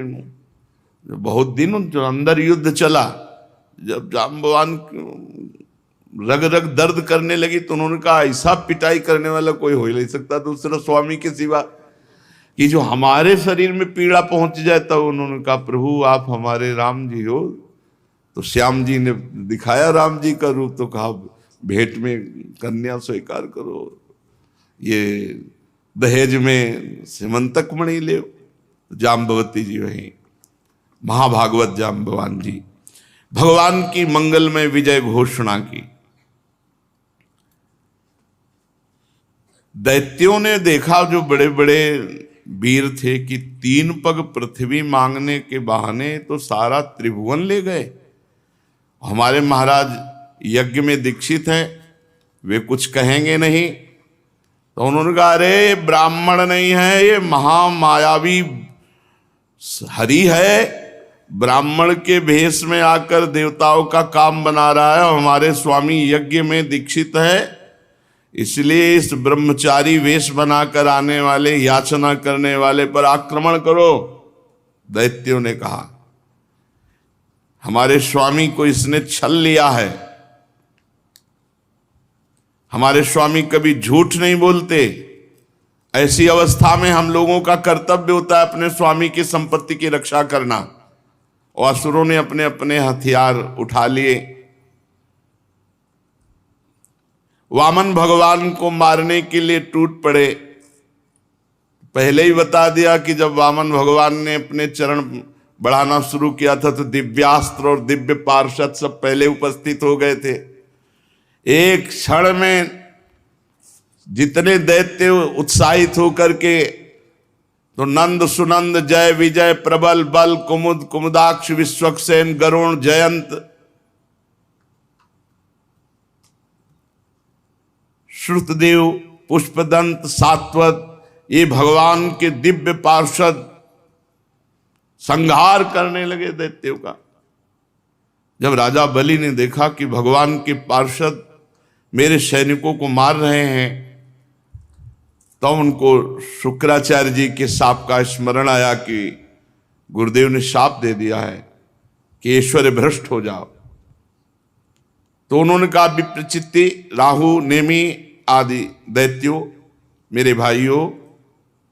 बहुत दिन जो अंदर युद्ध चला, जब जाम्बवान रग रग दर्द करने लगी तो उन्होंने कहा ऐसा पिटाई करने वाला कोई हो ही नहीं सकता दूसरा स्वामी के सिवा, कि जो हमारे शरीर में पीड़ा पहुंच जाए। तब उन्होंने कहा प्रभु आप हमारे राम जी हो। तो श्याम जी ने दिखाया राम जी का रूप, तो कहा भेंट में कन्या स्वीकार करो, ये दहेज में सिमंतक मणि ले। जाम्बवती जी वही महाभागवत जाम्बवान जी भगवान की मंगल में विजय घोषणा की। दैत्यों ने देखा, जो बड़े बड़े वीर थे, कि 3 पग पृथ्वी मांगने के बहाने तो सारा त्रिभुवन ले गए। हमारे महाराज यज्ञ में दीक्षित हैं, वे कुछ कहेंगे नहीं। तो उन्होंने कहा अरे ब्राह्मण नहीं है, ये महामायावी हरि है, ब्राह्मण के भेष में आकर देवताओं का काम बना रहा है। हमारे स्वामी यज्ञ में दीक्षित है, इसलिए इस ब्रह्मचारी वेश बनाकर आने वाले, याचना करने वाले पर आक्रमण करो। दैत्यों ने कहा, हमारे स्वामी को इसने छल लिया है। हमारे स्वामी कभी झूठ नहीं बोलते। ऐसी अवस्था में हम लोगों का कर्तव्य होता है अपने स्वामी की संपत्ति की रक्षा करना। और असुरों ने अपने अपने हथियार उठा लिए। वामन भगवान को मारने के लिए टूट पड़े। पहले ही बता दिया कि जब वामन भगवान ने अपने चरण बढ़ाना शुरू किया था तो दिव्यास्त्र और दिव्य पार्षद सब पहले उपस्थित हो गए थे। एक क्षण में जितने दैत्य उत्साहित होकर के, तो नंद सुनंद जय विजय प्रबल बल कुमुद कुमुदाक्ष विश्वक्सेन गरुण जयंत श्रुतदेव पुष्पदंत सात्वत, ये भगवान के दिव्य पार्षद संहार करने लगे दैत्यों का। जब राजा बलि ने देखा कि भगवान के पार्षद मेरे सैनिकों को मार रहे हैं, तो उनको शुक्राचार्य जी के शाप का स्मरण आया कि गुरुदेव ने शाप दे दिया है कि ऐश्वर्य भ्रष्ट हो जाओ। तो उन्होंने कहा, विप्रचित्ति राहु नेमी आदि दैत्यों, मेरे भाइयों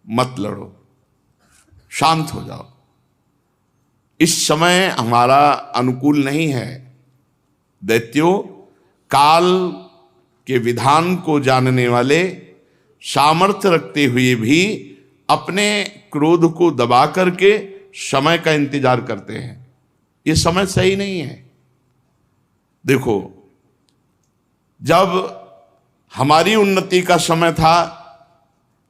मत लड़ो, शांत हो जाओ। इस समय हमारा अनुकूल नहीं है। दैत्यों, काल के विधान को जानने वाले, सामर्थ्य रखते हुए भी अपने क्रोध को दबा करके समय का इंतजार करते हैं। ये समय सही नहीं है। देखो, जब हमारी उन्नति का समय था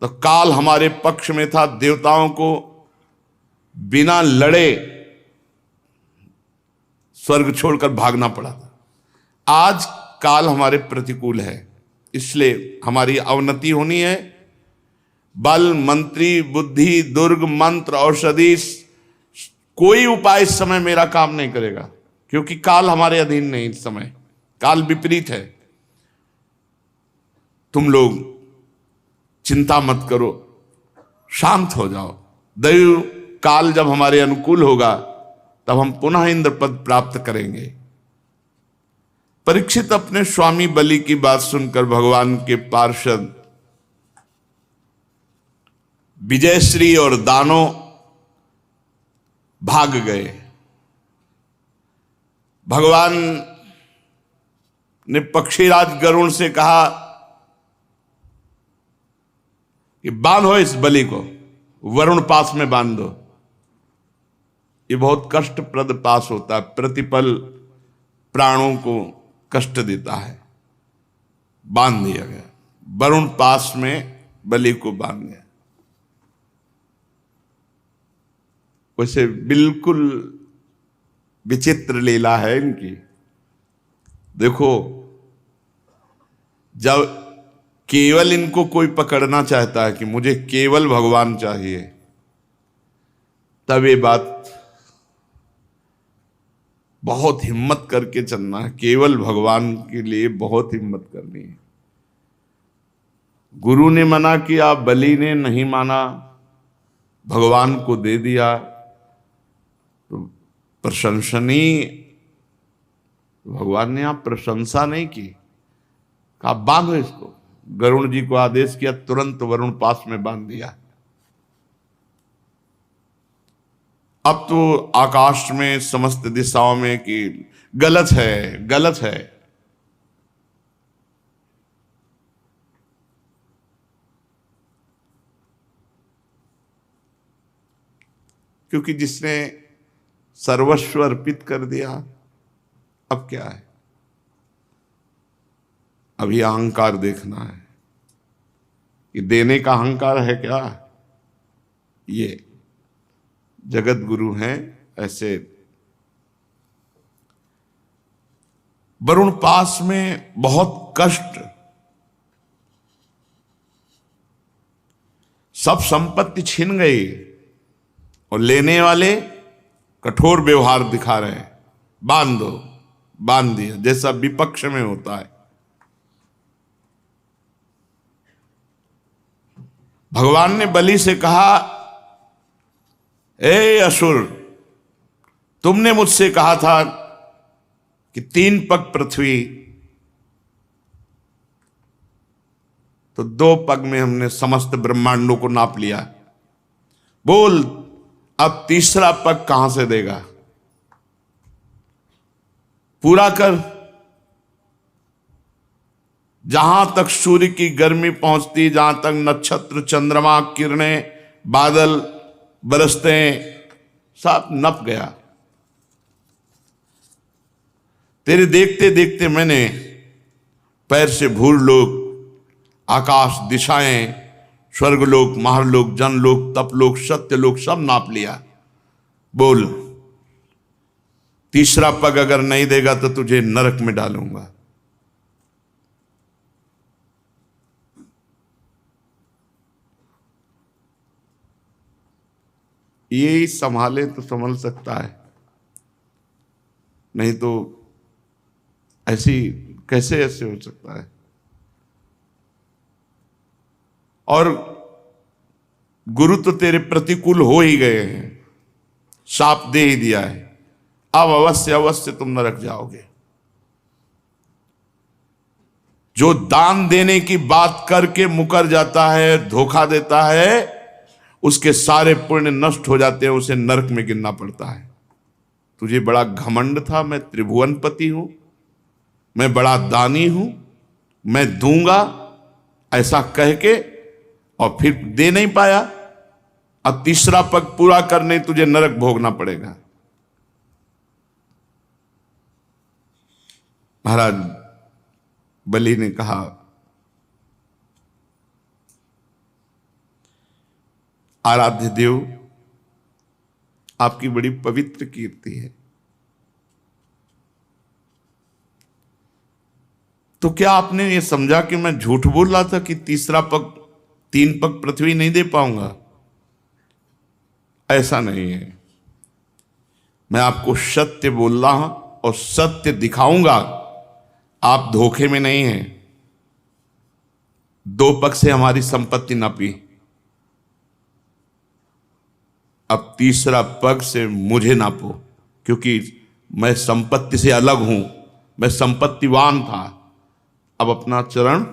तो काल हमारे पक्ष में था। देवताओं को बिना लड़े स्वर्ग छोड़कर भागना पड़ा था। आज काल हमारे प्रतिकूल है, इसलिए हमारी अवनति होनी है। बल, मंत्री, बुद्धि, दुर्ग, मंत्र, औषधि, कोई उपाय इस समय मेरा काम नहीं करेगा, क्योंकि काल हमारे अधीन नहीं। इस समय काल विपरीत है। तुम लोग चिंता मत करो, शांत हो जाओ। दैव काल जब हमारे अनुकूल होगा तब हम पुनः इंद्र पद प्राप्त करेंगे। परीक्षित अपने स्वामी बलि की बात सुनकर भगवान के पार्षद विजयश्री और दानों भाग गए। भगवान ने पक्षीराज गरुण से कहा कि बांधो इस बलि को, वरुण पास में बांध दो। ये बहुत कष्टप्रद पास होता है, प्रतिपल प्राणों को कष्ट देता है। बांध दिया गया, वरुण पास में बलि को बांध दिया। वैसे बिल्कुल विचित्र लीला है इनकी। देखो, जब केवल इनको कोई पकड़ना चाहता है कि मुझे केवल भगवान चाहिए, तब ये बात बहुत हिम्मत करके चलना है। केवल भगवान के लिए बहुत हिम्मत करनी है। गुरु ने मना किया, बलि ने नहीं माना, भगवान को दे दिया, तो प्रशंसनीय। भगवान ने आप प्रशंसा नहीं की, कहा बांधो इसको। गरुण जी को आदेश किया, तुरंत वरुण पास में बांध दिया। अब तो आकाश में समस्त दिशाओं में कि गलत है, गलत है। क्योंकि जिसने सर्वस्व अर्पित कर दिया, अब क्या है? अभी अहंकार देखना है कि देने का अहंकार है क्या। ये जगत गुरु हैं ऐसे। वरुण पास में बहुत कष्ट, सब संपत्ति छिन गई और लेने वाले कठोर व्यवहार दिखा रहे हैं। बांध दो, बांध दिया, जैसा विपक्ष में होता है। भगवान ने बलि से कहा, ए असुर, तुमने मुझसे कहा था कि 3 पग पृथ्वी, तो 2 पग में हमने समस्त ब्रह्मांडों को नाप लिया। बोल अब तीसरा पग कहां से देगा? पूरा कर। जहां तक सूर्य की गर्मी पहुंचती, जहां तक नक्षत्र, चंद्रमा, किरणें, बादल बरसते, सब नप गया। तेरे देखते देखते मैंने पैर से भूलोक, आकाश, दिशाएं, स्वर्गलोक, महरलोक, जनलोक, तपलोक, सत्यलोक सब नाप लिया। बोल तीसरा पग अगर नहीं देगा तो तुझे नरक में डालूंगा। यही संभाले तो संभल सकता है, नहीं तो ऐसी कैसे ऐसे हो सकता है। और गुरु तो तेरे प्रतिकूल हो ही गए हैं, शाप दे ही दिया है, अब अवश्य अवश्य तुम नरक जाओगे। जो दान देने की बात करके मुकर जाता है, धोखा देता है, उसके सारे पुण्य नष्ट हो जाते हैं, उसे नरक में गिरना पड़ता है। तुझे बड़ा घमंड था, मैं त्रिभुवनपति हूं, मैं बड़ा दानी हूं, मैं दूंगा, ऐसा कह के, और फिर दे नहीं पाया। अब तीसरा पग पूरा करने तुझे नरक भोगना पड़ेगा। महाराज बलि ने कहा, आराध्य देव, आपकी बड़ी पवित्र कीर्ति है, तो क्या आपने ये समझा कि मैं झूठ बोल रहा था कि तीसरा पग, 3 पग पृथ्वी नहीं दे पाऊंगा? ऐसा नहीं है, मैं आपको सत्य बोल रहा हूं और सत्य दिखाऊंगा। आप धोखे में नहीं हैं। 2 पग से हमारी संपत्ति नापी, अब तीसरा पग से मुझे नापो, क्योंकि मैं संपत्ति से अलग हूं, मैं संपत्तिवान था। अब अपना चरण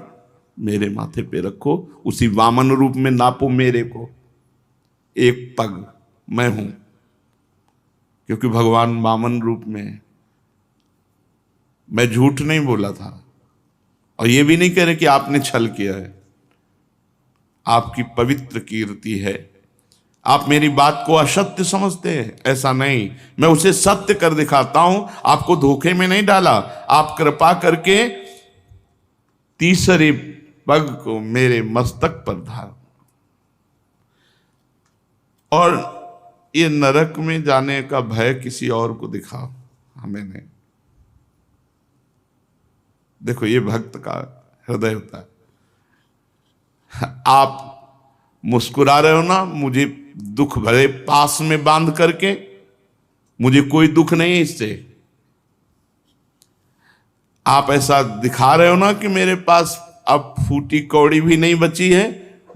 मेरे माथे पे रखो, उसी वामन रूप में नापो मेरे को। 1 पग मैं हूं, क्योंकि भगवान वामन रूप में। मैं झूठ नहीं बोला था, और ये भी नहीं कह रहे कि आपने छल किया है। आपकी पवित्र कीर्ति है। आप मेरी बात को असत्य समझते हैं, ऐसा नहीं, मैं उसे सत्य कर दिखाता हूं। आपको धोखे में नहीं डाला। आप कृपा करके तीसरे पग को मेरे मस्तक पर धार, और ये नरक में जाने का भय किसी और को दिखाओ, हमें नहीं। देखो, ये भक्त का हृदय होता है। आप मुस्कुरा रहे हो ना, मुझे दुख भरे पास में बांध करके, मुझे कोई दुख नहीं है इससे। आप ऐसा दिखा रहे हो ना कि मेरे पास अब फूटी कौड़ी भी नहीं बची है,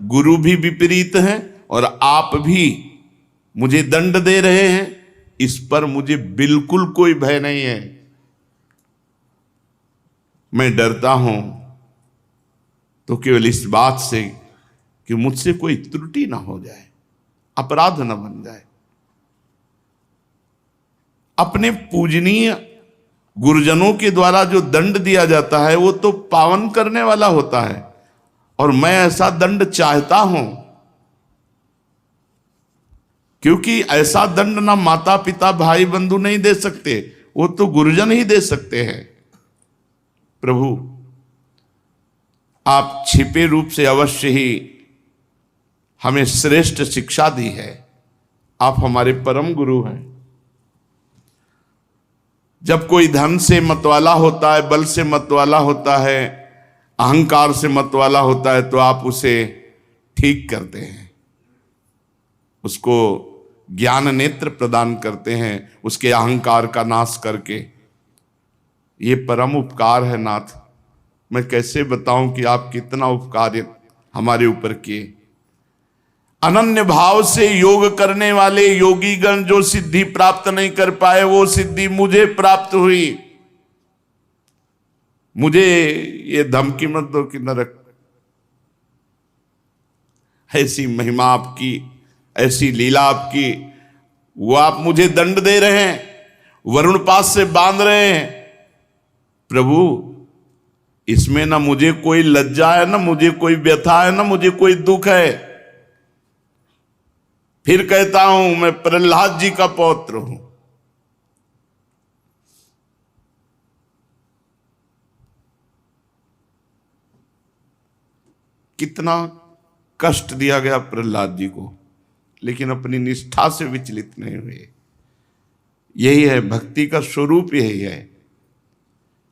गुरु भी विपरीत है, और आप भी मुझे दंड दे रहे हैं, इस पर मुझे बिल्कुल कोई भय नहीं है। मैं डरता हूं तो केवल इस बात से कि मुझसे कोई त्रुटि ना हो जाए, अपराध न बन जाए। अपने पूजनीय गुरुजनों के द्वारा जो दंड दिया जाता है वो तो पावन करने वाला होता है, और मैं ऐसा दंड चाहता हूं, क्योंकि ऐसा दंड ना माता पिता भाई बंधु नहीं दे सकते, वो तो गुरुजन ही दे सकते हैं। प्रभु, आप छिपे रूप से अवश्य ही हमें श्रेष्ठ शिक्षा दी है। आप हमारे परम गुरु हैं। जब कोई धन से मतवाला होता है, बल से मतवाला होता है, अहंकार से मतवाला होता है, तो आप उसे ठीक करते हैं, उसको ज्ञान नेत्र प्रदान करते हैं, उसके अहंकार का नाश करके। ये परम उपकार है नाथ। मैं कैसे बताऊं कि आप कितना उपकार हमारे ऊपर किए। अनन्य भाव से योग करने वाले योगी गण जो सिद्धि प्राप्त नहीं कर पाए, वो सिद्धि मुझे प्राप्त हुई। मुझे ये धमकी मत दो कि नरक, ऐसी महिमा आपकी, ऐसी लीला आपकी, वो आप मुझे दंड दे रहे हैं, वरुण पास से बांध रहे हैं। प्रभु, इसमें ना मुझे कोई लज्जा है, ना मुझे कोई व्यथा है, ना मुझे कोई दुख है। फिर कहता हूं मैं प्रहलाद जी का पौत्र हूं। कितना कष्ट दिया गया प्रहलाद जी को, लेकिन अपनी निष्ठा से विचलित नहीं हुए। यही है भक्ति का स्वरूप, यही है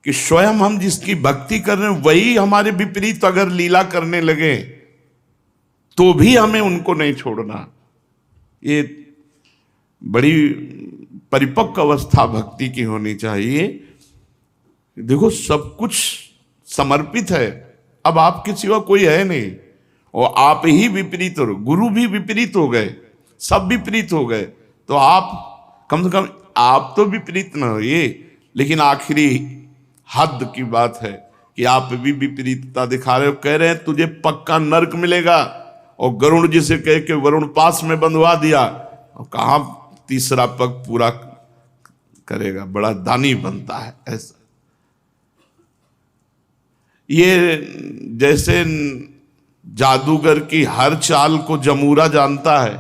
कि स्वयं हम जिसकी भक्ति कर रहे हैं वही हमारे विपरीत अगर लीला करने लगे तो भी हमें उनको नहीं छोड़ना। ये बड़ी परिपक्व अवस्था भक्ति की होनी चाहिए। देखो, सब कुछ समर्पित है, अब आपके सिवा कोई है नहीं, और आप ही विपरीत हो, गुरु भी विपरीत हो गए, सब विपरीत हो गए, तो आप कम से कम आप तो विपरीत ना होइए। लेकिन आखिरी हद की बात है कि आप भी विपरीतता दिखा रहे हो, कह रहे हैं तुझे पक्का नरक मिलेगा, और गरुड़ जिसे कह के वरुण पास में बंधवा दिया, और कहां तीसरा पग पूरा करेगा, बड़ा दानी बनता है। ऐसा ये जैसे जादूगर की हर चाल को जमूरा जानता है,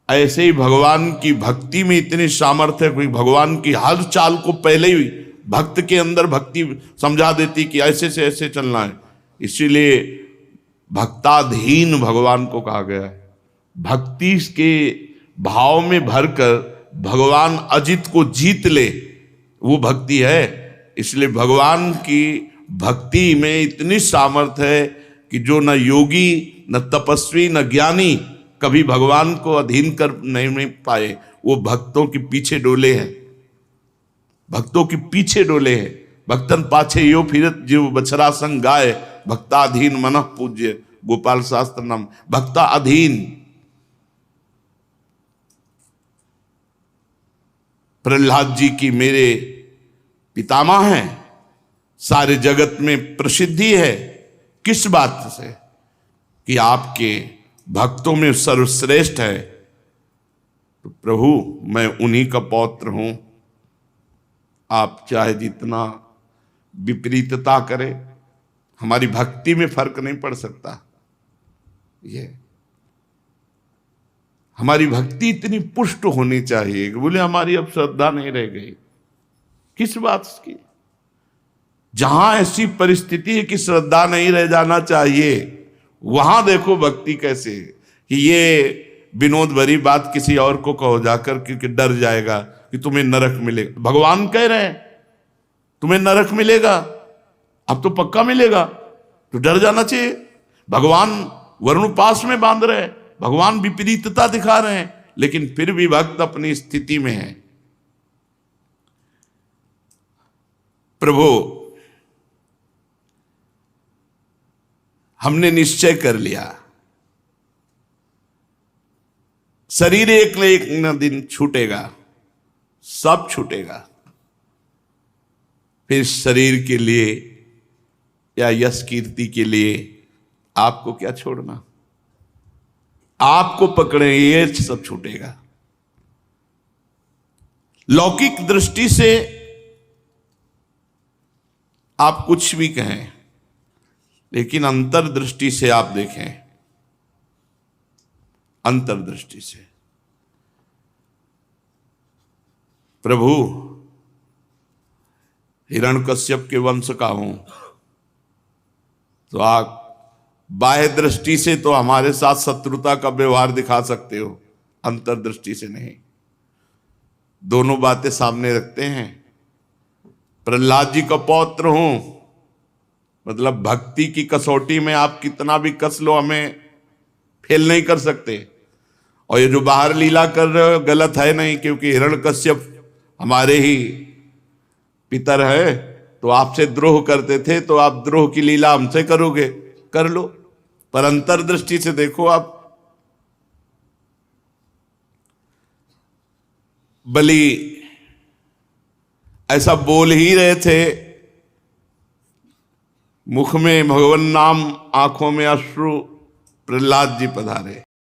ऐसे ही भगवान की भक्ति में इतनी सामर्थ्य है कि भगवान की हर चाल को पहले ही भक्त के अंदर भक्ति समझा देती कि ऐसे से ऐसे चलना है। इसीलिए भक्ताधीन भगवान को कहा गया है। भक्ति के भाव में भरकर भगवान अजित को जीत ले, वो भक्ति है। इसलिए भगवान की भक्ति में इतनी सामर्थ्य है कि जो न योगी, न तपस्वी, न ज्ञानी कभी भगवान को अधीन कर नहीं पाए, वो भक्तों के पीछे डोले हैं, भक्तों के पीछे डोले हैं। भक्तन पाछे यो फिरत जीव बछरा संग गाय, भक्ताधीन मनः पूज्य गोपाल शास्त्र नाम। भक्ता अधीन। प्रहलाद जी की मेरे पितामह हैं, सारे जगत में प्रसिद्धि है। किस बात से? कि आपके भक्तों में सर्वश्रेष्ठ है। तो प्रभु, मैं उन्हीं का पौत्र हूं। आप चाहे जितना विपरीतता करें, हमारी भक्ति में फर्क नहीं पड़ सकता। ये हमारी भक्ति इतनी पुष्ट होनी चाहिए कि बोले हमारी अब श्रद्धा नहीं रह गई। किस बात की? जहां ऐसी परिस्थिति है कि श्रद्धा नहीं रह जाना चाहिए, वहां देखो भक्ति कैसे। कि ये विनोद भरी बात किसी और को कहो जाकर, क्योंकि डर जाएगा कि तुम्हें नरक मिलेगा। भगवान कह रहे हैं तुम्हें नरक मिलेगा, अब तो पक्का मिलेगा, तो डर जाना चाहिए। भगवान वरुण पास में बांध रहे हैं, भगवान विपरीतता दिखा रहे हैं, लेकिन फिर भी भक्त अपनी स्थिति में है। प्रभु, हमने निश्चय कर लिया, शरीर एक न एक न दिन छूटेगा, सब छूटेगा। फिर शरीर के लिए या यश कीर्ति के लिए आपको क्या छोड़ना? आपको पकड़े ये सब छूटेगा। लौकिक दृष्टि से आप कुछ भी कहें, लेकिन अंतर्दृष्टि से आप देखें, अंतर्दृष्टि से प्रभु हिरण्यकश्यप के वंश का हूं, तो आप बाह्य दृष्टि से तो हमारे साथ शत्रुता का व्यवहार दिखा सकते हो, अंतर्दृष्टि से नहीं। दोनों बातें सामने रखते हैं। प्रहलाद जी का पौत्र हूं, मतलब भक्ति की कसौटी में आप कितना भी कस लो, हमें फेल नहीं कर सकते। और ये जो बाहर लीला कर रहे हो गलत है नहीं, क्योंकि हिरण्यकश्यप हमारे ही पितर है, तो आपसे द्रोह करते थे, तो आप द्रोह की लीला हमसे करोगे, कर लो। पर अंतर्दृष्टि से देखो, आप बलि ऐसा बोल ही रहे थे, मुख में भगवान नाम, आंखों में अश्रु, प्रहलाद जी पधारे।